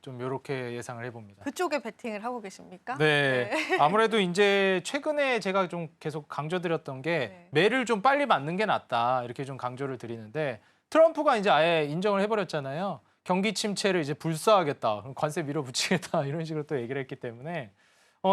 좀 이렇게 예상을 해봅니다. 그쪽에 베팅을 하고 계십니까? 네. 아무래도 이제 최근에 제가 좀 계속 강조드렸던 게 매를 좀 빨리 맞는 게 낫다 이렇게 좀 강조를 드리는데 트럼프가 이제 아예 인정을 해버렸잖아요. 경기 침체를 이제 불사하겠다, 관세 밀어붙이겠다 이런 식으로 또 얘기를 했기 때문에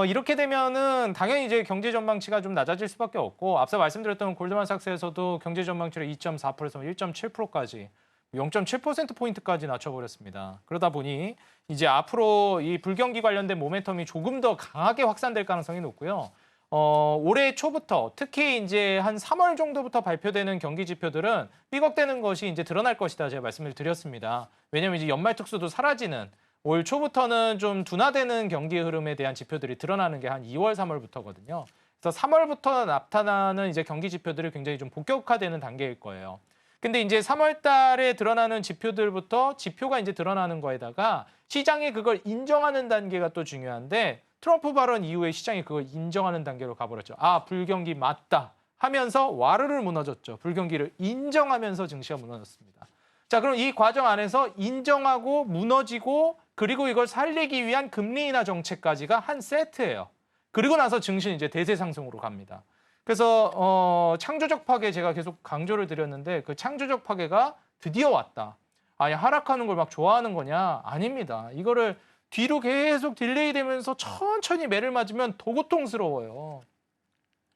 이렇게 되면은 당연히 이제 경제 전망치가 좀 낮아질 수밖에 없고 앞서 말씀드렸던 골드만삭스에서도 경제 전망치를 2.4%에서 1.7%까지 0.7%포인트까지 낮춰버렸습니다. 그러다 보니 이제 앞으로 이 불경기 관련된 모멘텀이 조금 더 강하게 확산될 가능성이 높고요. 올해 초부터 특히 이제 한 3월 정도부터 발표되는 경기 지표들은 삐걱대는 것이 이제 드러날 것이다 제가 말씀을 드렸습니다. 왜냐하면 이제 연말 특수도 사라지는 올 초부터는 좀 둔화되는 경기 흐름에 대한 지표들이 드러나는 게 한 2월, 3월부터거든요. 그래서 3월부터 나타나는 이제 경기 지표들이 굉장히 좀 본격화되는 단계일 거예요. 근데 이제 3월 달에 드러나는 지표들부터 지표가 이제 드러나는 거에다가 시장이 그걸 인정하는 단계가 또 중요한데 트럼프 발언 이후에 시장이 그걸 인정하는 단계로 가버렸죠. 아, 불경기 맞다 하면서 와르르 무너졌죠. 불경기를 인정하면서 증시가 무너졌습니다. 자, 그럼 이 과정 안에서 인정하고 무너지고 그리고 이걸 살리기 위한 금리 인하 정책까지가 한 세트예요. 그리고 나서 증시는 이제 대세 상승으로 갑니다. 그래서 창조적 파괴 제가 계속 강조를 드렸는데 그 창조적 파괴가 드디어 왔다. 아니 하락하는 걸 막 좋아하는 거냐? 아닙니다. 이거를 뒤로 계속 딜레이 되면서 천천히 매를 맞으면 더 고통스러워요.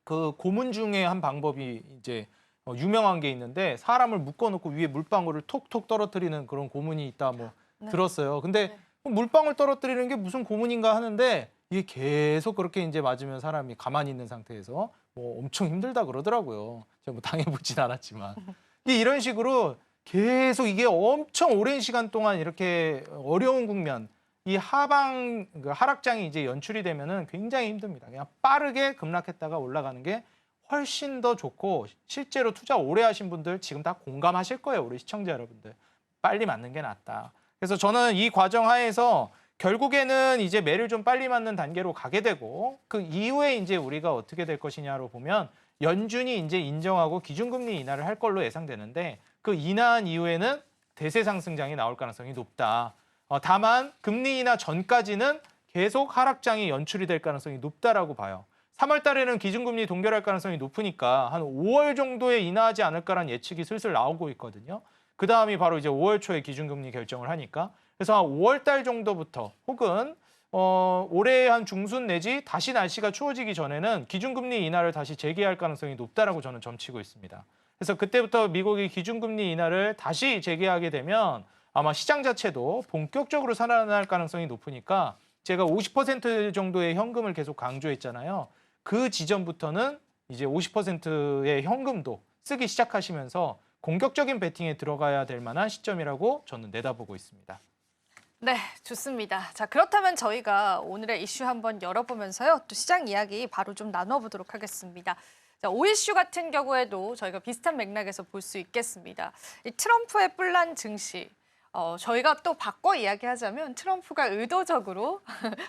그 고문 중에 한 방법이 이제 유명한 게 있는데 사람을 묶어놓고 위에 물방울을 톡톡 떨어뜨리는 그런 고문이 있다 뭐 들었어요. 근데 물방울 떨어뜨리는 게 무슨 고문인가 하는데 이게 계속 그렇게 이제 맞으면 사람이 가만히 있는 상태에서 뭐 엄청 힘들다 그러더라고요. 제가 뭐 당해보진 않았지만 이런 식으로 계속 이게 엄청 오랜 시간 동안 이렇게 어려운 국면 이 하방 하락장이 이제 연출이 되면은 굉장히 힘듭니다. 그냥 빠르게 급락했다가 올라가는 게 훨씬 더 좋고 실제로 투자 오래 하신 분들 지금 다 공감하실 거예요. 우리 시청자 여러분들. 빨리 맞는 게 낫다. 그래서 저는 이 과정 하에서 결국에는 이제 매를 좀 빨리 맞는 단계로 가게 되고 그 이후에 이제 우리가 어떻게 될 것이냐로 보면 연준이 이제 인정하고 기준금리 인하를 할 걸로 예상되는데 그 인하한 이후에는 대세 상승장이 나올 가능성이 높다. 다만 금리 인하 전까지는 계속 하락장이 연출이 될 가능성이 높다라고 봐요. 3월 달에는 기준금리 동결할 가능성이 높으니까 한 5월 정도에 인하하지 않을까라는 예측이 슬슬 나오고 있거든요. 그 다음이 바로 이제 5월 초에 기준금리 결정을 하니까 그래서 한 5월 달 정도부터 혹은 올해 한 중순 내지 다시 날씨가 추워지기 전에는 기준금리 인하를 다시 재개할 가능성이 높다라고 저는 점치고 있습니다. 그래서 그때부터 미국이 기준금리 인하를 다시 재개하게 되면 아마 시장 자체도 본격적으로 살아날 가능성이 높으니까 제가 50% 정도의 현금을 계속 강조했잖아요. 그 지점부터는 이제 50%의 현금도 쓰기 시작하시면서 공격적인 베팅에 들어가야 될 만한 시점이라고 저는 내다보고 있습니다. 네, 좋습니다. 자, 그렇다면 저희가 오늘의 이슈 한번 열어보면서요. 또 시장 이야기 바로 좀 나눠보도록 하겠습니다. 자, 5이슈 같은 경우에도 저희가 비슷한 맥락에서 볼 수 있겠습니다. 이 트럼프의 뿔난 증시. 저희가 또 바꿔 이야기하자면 트럼프가 의도적으로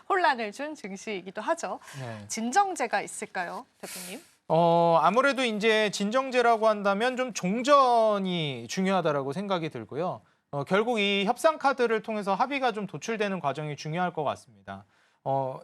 혼란을 준 증시이기도 하죠. 네. 진정제가 있을까요, 대표님? 아무래도 이제 진정제라고 한다면 좀 종전이 중요하다라고 생각이 들고요. 결국 이 협상 카드를 통해서 합의가 좀 도출되는 과정이 중요할 것 같습니다.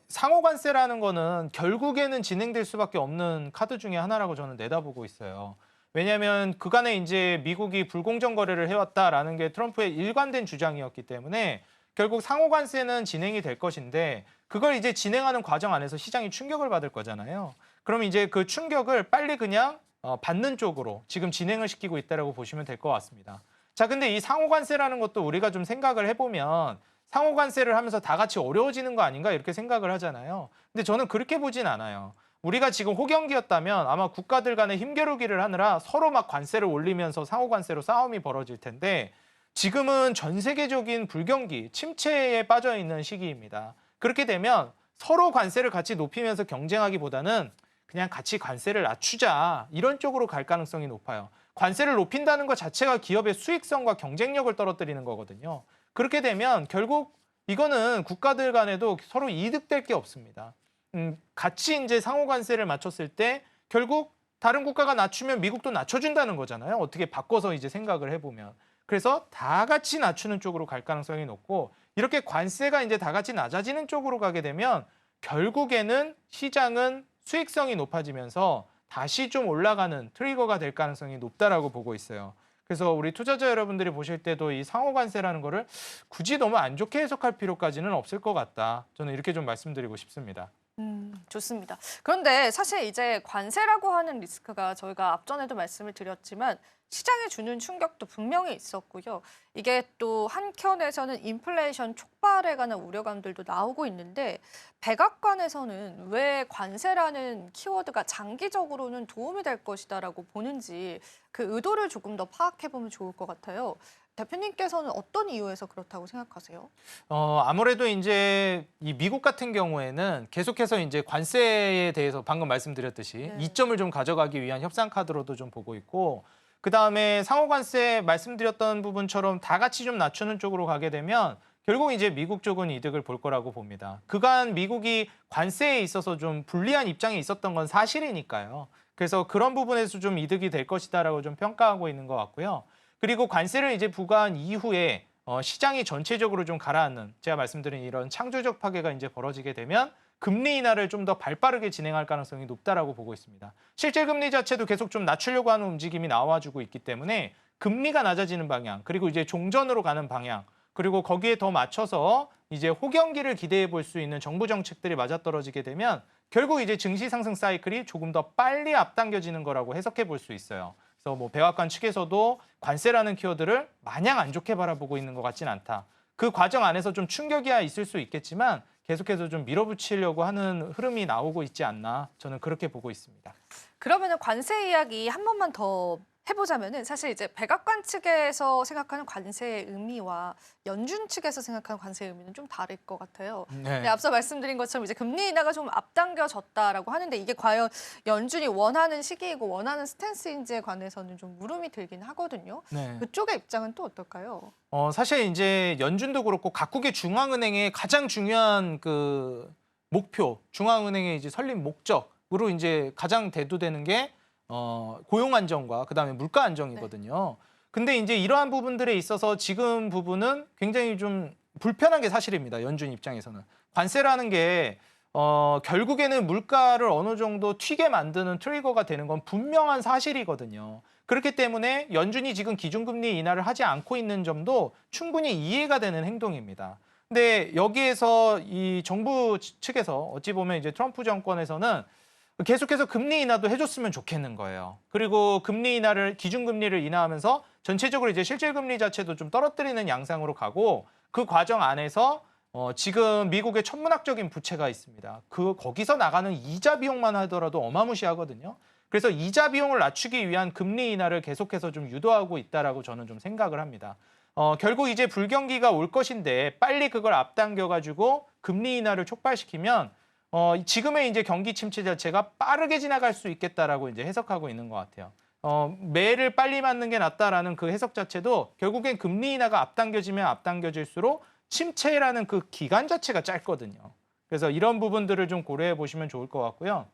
상호관세라는 거는 결국에는 진행될 수밖에 없는 카드 중에 하나라고 저는 내다보고 있어요. 왜냐하면 그간에 이제 미국이 불공정 거래를 해왔다라는 게 트럼프의 일관된 주장이었기 때문에 결국 상호관세는 진행이 될 것인데 그걸 이제 진행하는 과정 안에서 시장이 충격을 받을 거잖아요. 그럼 이제 그 충격을 빨리 그냥 받는 쪽으로 지금 진행을 시키고 있다라고 보시면 될 것 같습니다. 자, 근데 이 상호관세라는 것도 우리가 좀 생각을 해보면 상호관세를 하면서 다 같이 어려워지는 거 아닌가 이렇게 생각을 하잖아요. 근데 저는 그렇게 보진 않아요. 우리가 지금 호경기였다면 아마 국가들 간의 힘겨루기를 하느라 서로 막 관세를 올리면서 상호관세로 싸움이 벌어질 텐데 지금은 전 세계적인 불경기, 침체에 빠져 있는 시기입니다. 그렇게 되면 서로 관세를 같이 높이면서 경쟁하기보다는 그냥 같이 관세를 낮추자 이런 쪽으로 갈 가능성이 높아요. 관세를 높인다는 것 자체가 기업의 수익성과 경쟁력을 떨어뜨리는 거거든요. 그렇게 되면 결국 이거는 국가들 간에도 서로 이득될 게 없습니다. 같이 이제 상호 관세를 맞췄을 때 결국 다른 국가가 낮추면 미국도 낮춰준다는 거잖아요. 어떻게 바꿔서 이제 생각을 해보면. 그래서 다 같이 낮추는 쪽으로 갈 가능성이 높고 이렇게 관세가 이제 다 같이 낮아지는 쪽으로 가게 되면 결국에는 시장은 수익성이 높아지면서 다시 좀 올라가는 트리거가 될 가능성이 높다라고 보고 있어요. 그래서 우리 투자자 여러분들이 보실 때도 이 상호 관세라는 거를 굳이 너무 안 좋게 해석할 필요까지는 없을 것 같다. 저는 이렇게 좀 말씀드리고 싶습니다. 좋습니다. 그런데 사실 이제 관세라고 하는 리스크가 저희가 앞전에도 말씀을 드렸지만 시장에 주는 충격도 분명히 있었고요. 이게 또 한켠에서는 인플레이션 촉발에 관한 우려감들도 나오고 있는데 백악관에서는 왜 관세라는 키워드가 장기적으로는 도움이 될 것이다라고 보는지 그 의도를 조금 더 파악해 보면 좋을 것 같아요. 대표님께서는 어떤 이유에서 그렇다고 생각하세요? 아무래도 이제 이 미국 같은 경우에는 계속해서 이제 관세에 대해서 방금 말씀드렸듯이 네. 이점을 좀 가져가기 위한 협상 카드로도 좀 보고 있고, 그다음에 상호 관세 말씀드렸던 부분처럼 다 같이 좀 낮추는 쪽으로 가게 되면 결국 이제 미국 쪽은 이득을 볼 거라고 봅니다. 그간 미국이 관세에 있어서 좀 불리한 입장에 있었던 건 사실이니까요. 그래서 그런 부분에서 좀 이득이 될 것이다라고 좀 평가하고 있는 것 같고요. 그리고 관세를 이제 부과한 이후에 시장이 전체적으로 좀 가라앉는, 제가 말씀드린 이런 창조적 파괴가 이제 벌어지게 되면 금리 인하를 좀 더 발빠르게 진행할 가능성이 높다라고 보고 있습니다. 실질 금리 자체도 계속 좀 낮추려고 하는 움직임이 나와주고 있기 때문에 금리가 낮아지는 방향, 그리고 이제 종전으로 가는 방향, 그리고 거기에 더 맞춰서 이제 호경기를 기대해 볼 수 있는 정부 정책들이 맞아떨어지게 되면 결국 이제 증시 상승 사이클이 조금 더 빨리 앞당겨지는 거라고 해석해 볼 수 있어요. 그래서 뭐 백악관 측에서도 관세라는 키워드를 마냥 안 좋게 바라보고 있는 것 같진 않다. 그 과정 안에서 좀 충격이야 있을 수 있겠지만 계속해서 좀 밀어붙이려고 하는 흐름이 나오고 있지 않나, 저는 그렇게 보고 있습니다. 그러면은 관세 이야기 한 번만 더 해보자면은 사실 이제 백악관 측에서 생각하는 관세의 의미와 연준 측에서 생각하는 관세의 의미는 좀 다를 것 같아요. 네, 앞서 말씀드린 것처럼 이제 금리 인하가 좀 앞당겨졌다라고 하는데 이게 과연 연준이 원하는 시기이고 원하는 스탠스인지에 관해서는 좀 물음이 들긴 하거든요. 네. 그쪽의 입장은 또 어떨까요? 사실 이제 연준도 그렇고 각국의 중앙은행의 가장 중요한 그 목표, 중앙은행의 이제 설립 목적으로 이제 가장 대두되는 게 고용 안정과 그다음에 물가 안정이거든요. 근데 이제 이러한 부분들에 있어서 지금 부분은 굉장히 좀 불편한 게 사실입니다. 연준 입장에서는. 관세라는 게 결국에는 물가를 어느 정도 튀게 만드는 트리거가 되는 건 분명한 사실이거든요. 그렇기 때문에 연준이 지금 기준금리 인하를 하지 않고 있는 점도 충분히 이해가 되는 행동입니다. 근데 여기에서 이 정부 측에서 어찌 보면 이제 트럼프 정권에서는 계속해서 금리 인하도 해줬으면 좋겠는 거예요. 그리고 금리 인하를, 기준금리를 인하하면서 전체적으로 이제 실질금리 자체도 좀 떨어뜨리는 양상으로 가고, 그 과정 안에서 지금 미국의 천문학적인 부채가 있습니다. 거기서 나가는 이자 비용만 하더라도 어마무시하거든요. 그래서 이자 비용을 낮추기 위한 금리 인하를 계속해서 좀 유도하고 있다라고 저는 좀 생각을 합니다. 결국 이제 불경기가 올 것인데 빨리 그걸 앞당겨가지고 금리 인하를 촉발시키면 지금의 이제 경기 침체 자체가 빠르게 지나갈 수 있겠다라고 이제 해석하고 있는 것 같아요. 매를 빨리 맞는 게 낫다라는 그 해석 자체도 결국엔 금리 인하가 앞당겨지면 앞당겨질수록 침체라는 그 기간 자체가 짧거든요. 그래서 이런 부분들을 좀 고려해 보시면 좋을 것 같고요.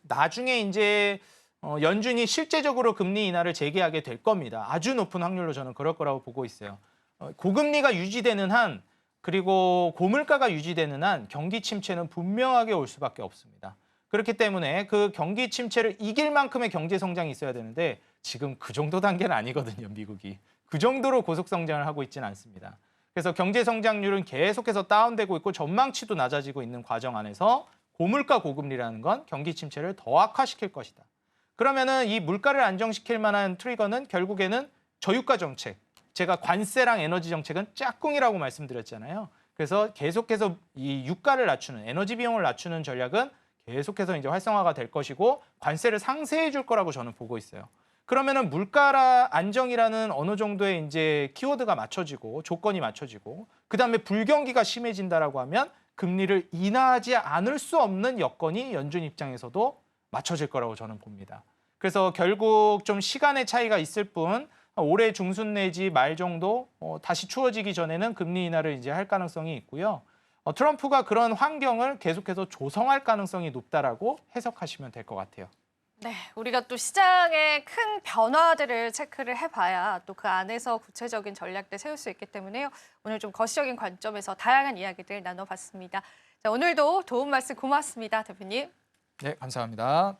나중에 이제 연준이 실제적으로 금리 인하를 재개하게 될 겁니다. 아주 높은 확률로 저는 그럴 거라고 보고 있어요. 고금리가 유지되는 한, 그리고 고물가가 유지되는 한 경기 침체는 분명하게 올 수밖에 없습니다. 그렇기 때문에 그 경기 침체를 이길 만큼의 경제 성장이 있어야 되는데 지금 그 정도 단계는 아니거든요, 미국이. 그 정도로 고속 성장을 하고 있지는 않습니다. 그래서 경제 성장률은 계속해서 다운되고 있고 전망치도 낮아지고 있는 과정 안에서 고물가 고금리라는 건 경기 침체를 더 악화시킬 것이다. 그러면은 이 물가를 안정시킬 만한 트리거는 결국에는 저유가 정책, 제가 관세랑 에너지 정책은 짝꿍이라고 말씀드렸잖아요. 그래서 계속해서 이 유가를 낮추는, 에너지 비용을 낮추는 전략은 계속해서 이제 활성화가 될 것이고 관세를 상쇄해 줄 거라고 저는 보고 있어요. 그러면은 물가 안정이라는 어느 정도의 이제 키워드가 맞춰지고 조건이 맞춰지고 그다음에 불경기가 심해진다라고 하면 금리를 인하하지 않을 수 없는 여건이 연준 입장에서도 맞춰질 거라고 저는 봅니다. 그래서 결국 좀 시간의 차이가 있을 뿐 올해 중순 내지 말 정도 다시 추워지기 전에는 금리 인하를 이제 할 가능성이 있고요. 트럼프가 그런 환경을 계속해서 조성할 가능성이 높다라고 해석하시면 될 것 같아요. 네, 우리가 또 시장의 큰 변화들을 체크를 해봐야 또 그 안에서 구체적인 전략들 세울 수 있기 때문에요. 오늘 좀 거시적인 관점에서 다양한 이야기들 나눠봤습니다. 자, 오늘도 도움 말씀 고맙습니다, 대표님. 네, 감사합니다.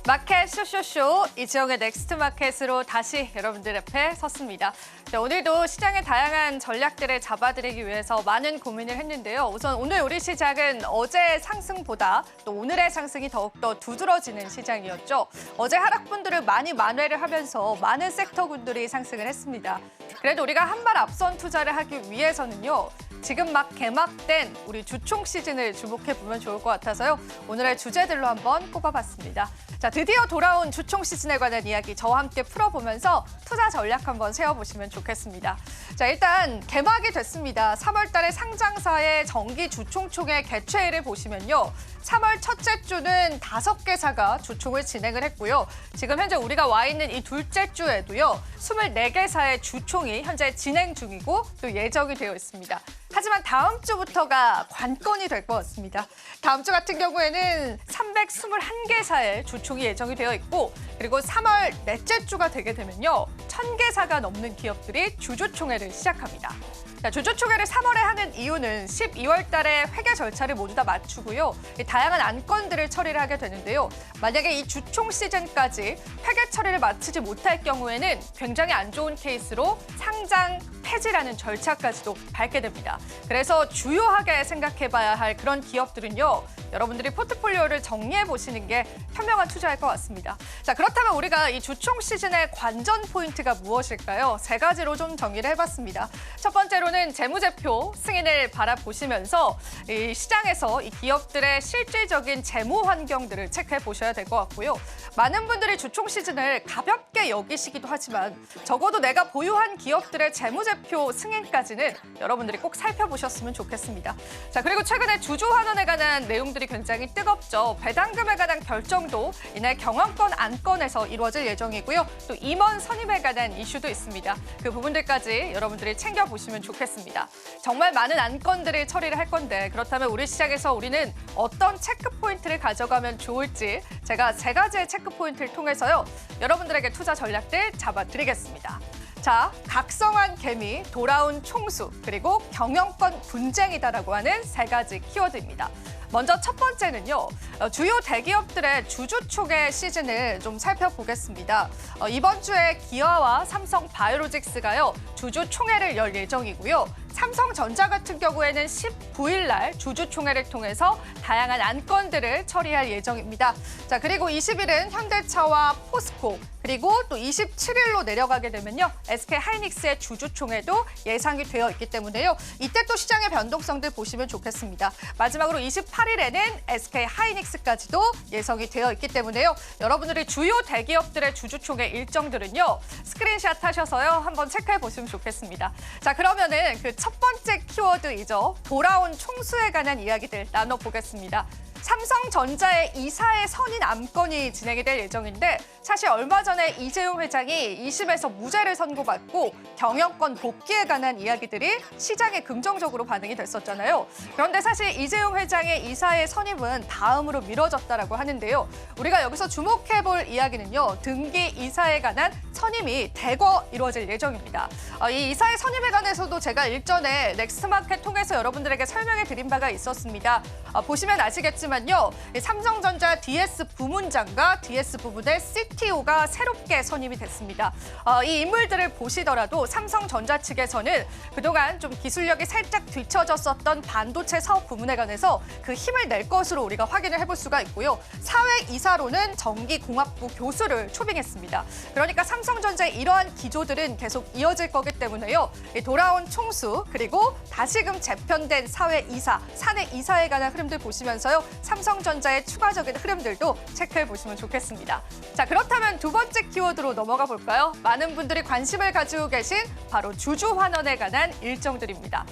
마켓 쇼쇼쇼 이지영의 넥스트 마켓으로 다시 여러분들 앞에 섰습니다. 자, 오늘도 시장의 다양한 전략들을 잡아드리기 위해서 많은 고민을 했는데요. 우선 오늘 우리 시장은 어제의 상승보다 또 오늘의 상승이 더욱더 두드러지는 시장이었죠. 어제 하락분들을 많이 만회를 하면서 많은 섹터군들이 상승을 했습니다. 그래도 우리가 한 발 앞선 투자를 하기 위해서는요. 지금 막 개막된 우리 주총 시즌을 주목해보면 좋을 것 같아서요. 오늘의 주제들로 한번 뽑아봤습니다. 자, 드디어 돌아온 주총 시즌에 관한 이야기 저와 함께 풀어보면서 투자 전략 한번 세워보시면 좋겠습니다. 자, 일단 개막이 됐습니다. 3월 달에 상장사의 정기 주총총회 개최일을 보시면요. 3월 첫째 주는 5개사가 주총을 진행을 했고요. 지금 현재 우리가 와 있는 이 둘째 주에도요. 24개사의 주총이 현재 진행 중이고 또 예정이 되어 있습니다. 하지만 다음 주부터가 관건이 될 것 같습니다. 다음 주 같은 경우에는 321개사의 주총이 예정이 되어 있고 그리고 3월 넷째 주가 되게 되면요. 1000개사가 넘는 기업들이 주주총회를 시작합니다. 자, 주주총회를 3월에 하는 이유는 12월 달에 회계 절차를 모두 다 마치고요. 다양한 안건들을 처리를 하게 되는데요. 만약에 이 주총 시즌까지 회계 처리를 마치지 못할 경우에는 굉장히 안 좋은 케이스로 상장 폐지라는 절차까지도 밟게 됩니다. 그래서 주요하게 생각해봐야 할 그런 기업들은요. 여러분들이 포트폴리오를 정리해 보시는 게 현명한 투자일 것 같습니다. 자, 그렇다면 우리가 이 주총 시즌의 관전 포인트가 무엇일까요? 3가지로 좀 정리를 해봤습니다. 첫 번째로는 재무제표 승인을 바라보시면서 이 시장에서 이 기업들의 실질적인 재무 환경들을 체크해 보셔야 될 것 같고요. 많은 분들이 주총 시즌을 가볍게 여기시기도 하지만 적어도 내가 보유한 기업들의 재무제표 승인까지는 여러분들이 꼭 살펴보셨으면 좋겠습니다. 자, 그리고 최근에 주주환원에 관한 내용들이 굉장히 뜨겁죠. 배당금에 관한 결정도 이날 경영권 안건에서 이루어질 예정이고요. 또 임원 선임에 관한 이슈도 있습니다. 그 부분들까지 여러분들이 챙겨보시면 좋겠습니다. 정말 많은 안건들을 처리를 할 건데 그렇다면 우리 시장에서 우리는 어떤 체크 포인트를 가져가면 좋을지 제가 3가지의 체크 포인트를 통해서요. 여러분들에게 투자 전략들 잡아드리겠습니다. 자, 각성한 개미, 돌아온 총수, 그리고 경영권 분쟁이다라고 하는 3가지 키워드입니다. 먼저 첫 번째는요. 주요 대기업들의 주주총회 시즌을 좀 살펴보겠습니다. 이번 주에 기아와 삼성 바이오로직스가요. 주주총회를 열 예정이고요. 삼성전자 같은 경우에는 19일 날 주주총회를 통해서 다양한 안건들을 처리할 예정입니다. 자, 그리고 20일은 현대차와 포스코, 그리고 또 27일로 내려가게 되면요. SK하이닉스의 주주총회도 예상이 되어 있기 때문에요. 이때 또 시장의 변동성들 보시면 좋겠습니다. 마지막으로 28일에는 SK하이닉스까지도 예상이 되어 있기 때문에요. 여러분들이 주요 대기업들의 주주총회 일정들은요. 스크린샷 하셔서요. 한번 체크해 보시면 좋겠습니다. 자, 그러면은 그 첫 번째 키워드이죠. 돌아온 총수에 관한 이야기들 나눠보겠습니다. 삼성전자의 이사의 선임 안건이 진행이 될 예정인데 사실 얼마 전에 이재용 회장이 2심에서 무죄를 선고받고 경영권 복귀에 관한 이야기들이 시장에 긍정적으로 반응이 됐었잖아요. 그런데 사실 이재용 회장의 이사의 선임은 다음으로 미뤄졌다라고 하는데요. 우리가 여기서 주목해볼 이야기는요. 등기 이사에 관한 선임이 대거 이루어질 예정입니다. 이 이사의 선임에 관해서도 제가 일전에 넥스트마켓 통해서 여러분들에게 설명해 드린 바가 있었습니다. 보시면 아시겠지만요. 삼성전자 DS 부문장과 DS 부문의 CTO가 새롭게 선임이 됐습니다. 이 인물들을 보시더라도 삼성전자 측에서는 그동안 좀 기술력이 살짝 뒤처졌었던 반도체 사업 부문에 관해서 그 힘을 낼 것으로 우리가 확인을 해볼 수가 있고요. 사회이사로는 전기공학부 교수를 초빙했습니다. 그러니까 삼성전자의 이러한 기조들은 계속 이어질 거기 때문에요. 돌아온 총수 그리고 다시금 재편된 사회이사, 사내이사에 관한 흐름들 보시면서요. 삼성전자의 추가적인 흐름들도 체크해 보시면 좋겠습니다. 자, 그렇다면 두 번째 키워드로 넘어가 볼까요? 많은 분들이 관심을 가지고 계신 바로 주주환원에 관한 일정들입니다.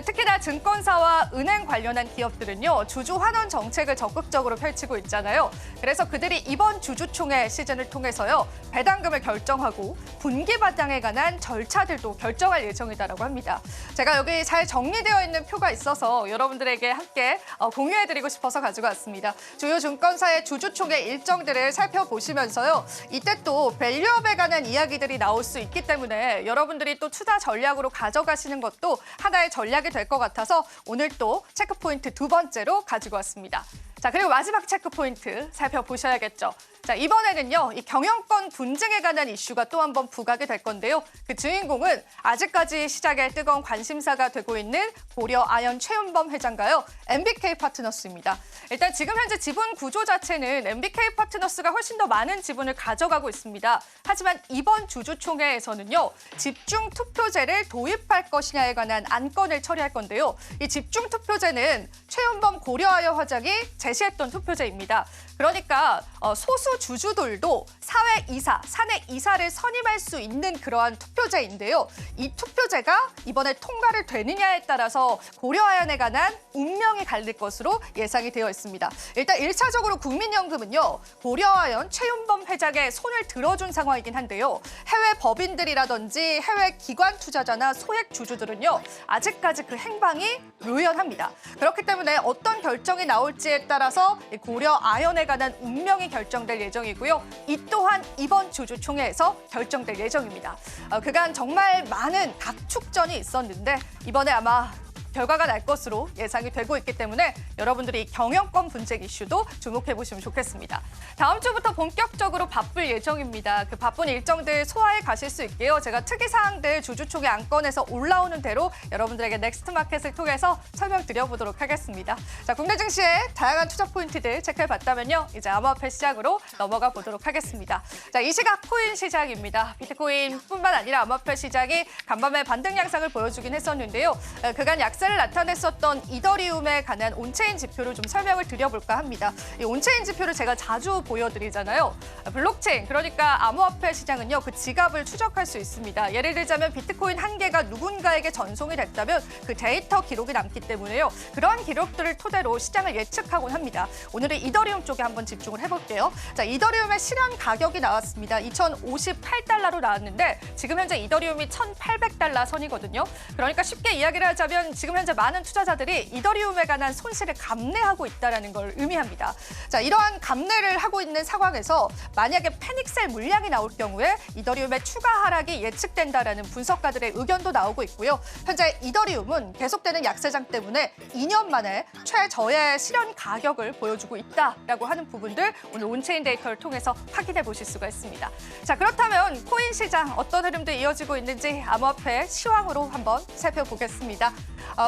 특히나 증권사와 은행 관련한 기업들은요. 주주환원 정책을 적극적으로 펼치고 있잖아요. 그래서 그들이 이번 주주총회 시즌을 통해서요. 배당금을 결정하고 분기 바탕에 관한 절차들도 결정할 예정이다라고 합니다. 제가 여기 잘 정리되어 있는 표가 있어서 여러분들에게 함께 공유해드리고 싶어서 가지고 왔습니다. 주요 증권사의 주주총회 일정들을 살펴보시면서요. 이때 또 밸류업에 관한 이야기들이 나올 수 있기 때문에 여러분들이 또 투자 전략으로 가져가시는 것도 하나의 전략이 될 것 같아서 오늘 또 체크포인트 두 번째로 가지고 왔습니다. 자, 그리고 마지막 체크 포인트 살펴보셔야겠죠. 자, 이번에는요, 이 경영권 분쟁에 관한 이슈가 또 한 번 부각이 될 건데요. 그 주인공은 아직까지 시장에 뜨거운 관심사가 되고 있는 고려 아연 최윤범 회장과요, MBK 파트너스입니다. 일단 지금 현재 지분 구조 자체는 MBK 파트너스가 훨씬 더 많은 지분을 가져가고 있습니다. 하지만 이번 주주총회에서는요, 집중 투표제를 도입할 것이냐에 관한 안건을 처리할 건데요. 이 집중 투표제는 최윤범 고려 아연 회장이 제시했던 투표제입니다. 그러니까 소수 주주들도 사외이사, 사내이사를 선임할 수 있는 그러한 투표제인데요. 이 투표제가 이번에 통과를 되느냐에 따라서 고려아연에 관한 운명이 갈릴 것으로 예상이 되어 있습니다. 일단 1차적으로 국민연금은요, 고려아연 최윤범 회장의 손을 들어준 상황이긴 한데요. 해외 법인들이라든지 해외 기관 투자자나 소액 주주들은요, 아직까지 그 행방이 묘연합니다. 그렇기 때문에 어떤 결정이 나올지에 따라서 고려아연에 관한 운명이 결정될 예정이고요. 이 또한 이번 주주총회에서 결정될 예정입니다. 그간 정말 많은 각축전이 있었는데 이번에 아마 결과가 날 것으로 예상이 되고 있기 때문에 여러분들이 이 경영권 분쟁 이슈도 주목해 보시면 좋겠습니다. 다음 주부터 본격적으로 바쁠 예정입니다. 그 바쁜 일정들 소화해 가실 수 있게요. 제가 특이사항들 주주총회 안건에서 올라오는 대로 여러분들에게 넥스트마켓을 통해서 설명드려보도록 하겠습니다. 자, 국내 증시의 다양한 투자 포인트들 체크해 봤다면요. 이제 암호화폐 시장으로 넘어가 보도록 하겠습니다. 자, 이 시각 코인 시장입니다. 비트코인뿐만 아니라 암호화폐 시장이 간밤에 반등 양상을 보여주긴 했었는데요. 그간 약세를 나타냈었던 이더리움에 관한 온체인 지표를 좀 설명을 드려볼까 합니다. 이 온체인 지표를 제가 자주 보여드리잖아요. 블록체인, 그러니까 암호화폐 시장은요, 그 지갑을 추적할 수 있습니다. 예를 들자면 비트코인 한 개가 누군가에게 전송이 됐다면 그 데이터 기록이 남기 때문에요. 그런 기록들을 토대로 시장을 예측하곤 합니다. 오늘은 이더리움 쪽에 한번 집중을 해볼게요. 자, 이더리움의 실현 가격이 나왔습니다. 2,058달러로 나왔는데 지금 현재 이더리움이 1,800달러 선이거든요. 그러니까 쉽게 이야기를 하자면 지금 현재 많은 투자자들이 이더리움에 관한 손실을 감내하고 있다는 걸 의미합니다. 자, 이러한 감내를 하고 있는 상황에서 만약에 패닉셀 물량이 나올 경우에 이더리움의 추가 하락이 예측된다라는 분석가들의 의견도 나오고 있고요. 현재 이더리움은 계속되는 약세장 때문에 2년 만에 최저의 실현 가격을 보여주고 있다라고 하는 부분들 오늘 온체인 데이터를 통해서 확인해 보실 수가 있습니다. 자, 그렇다면 코인 시장 어떤 흐름도 이어지고 있는지 암호화폐 시황으로 한번 살펴보겠습니다.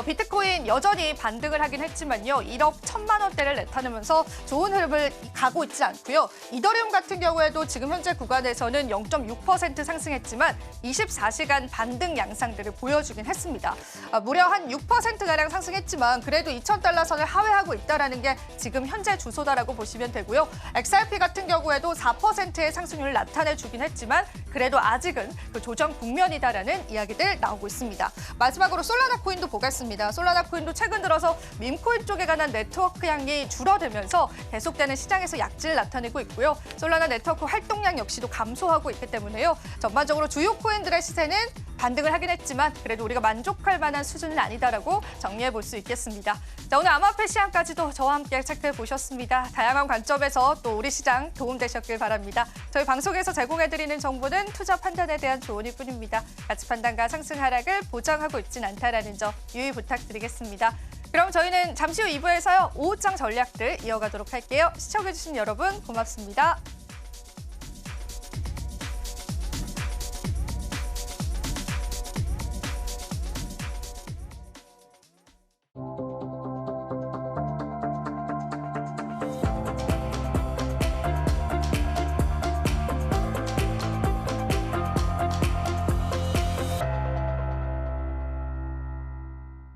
비트코인 여전히 반등을 하긴 했지만요. 1억 1,000만 원대를 나타내면서 좋은 흐름을 가고 있지 않고요. 이더리움 같은 경우에도 지금 현재 구간에서는 0.6% 상승했지만 24시간 반등 양상들을 보여주긴 했습니다. 무려 한 6%가량 상승했지만 그래도 2,000달러 선을 하회하고 있다는 게 지금 현재 주소다라고 보시면 되고요. XRP 같은 경우에도 4%의 상승률을 나타내주긴 했지만 그래도 아직은 그 조정 국면이다라는 이야기들 나오고 있습니다. 마지막으로 솔라나 코인도 보겠습니다. 솔라나 코인도 최근 들어서 밈코인 쪽에 관한 네트워크 양이 줄어들면서 계속되는 시장에서 약진을 나타내고 있고요. 솔라나 네트워크 활동량 역시도 감소하고 있기 때문에요. 전반적으로 주요 코인들의 시세는 반등을 하긴 했지만 그래도 우리가 만족할 만한 수준은 아니다라고 정리해 볼 수 있겠습니다. 자, 오늘 암호화폐 시황까지도 저와 함께 체크해 보셨습니다. 다양한 관점에서 또 우리 시장 도움되셨길 바랍니다. 저희 방송에서 제공해드리는 정보는 투자 판단에 대한 조언일 뿐입니다. 가치 판단과 상승 하락을 보장하고 있진 않다라는 점 유의 부탁드리겠습니다. 그럼 저희는 잠시 후 2부에서요. 오후장 전략들 이어가도록 할게요. 시청해주신 여러분 고맙습니다.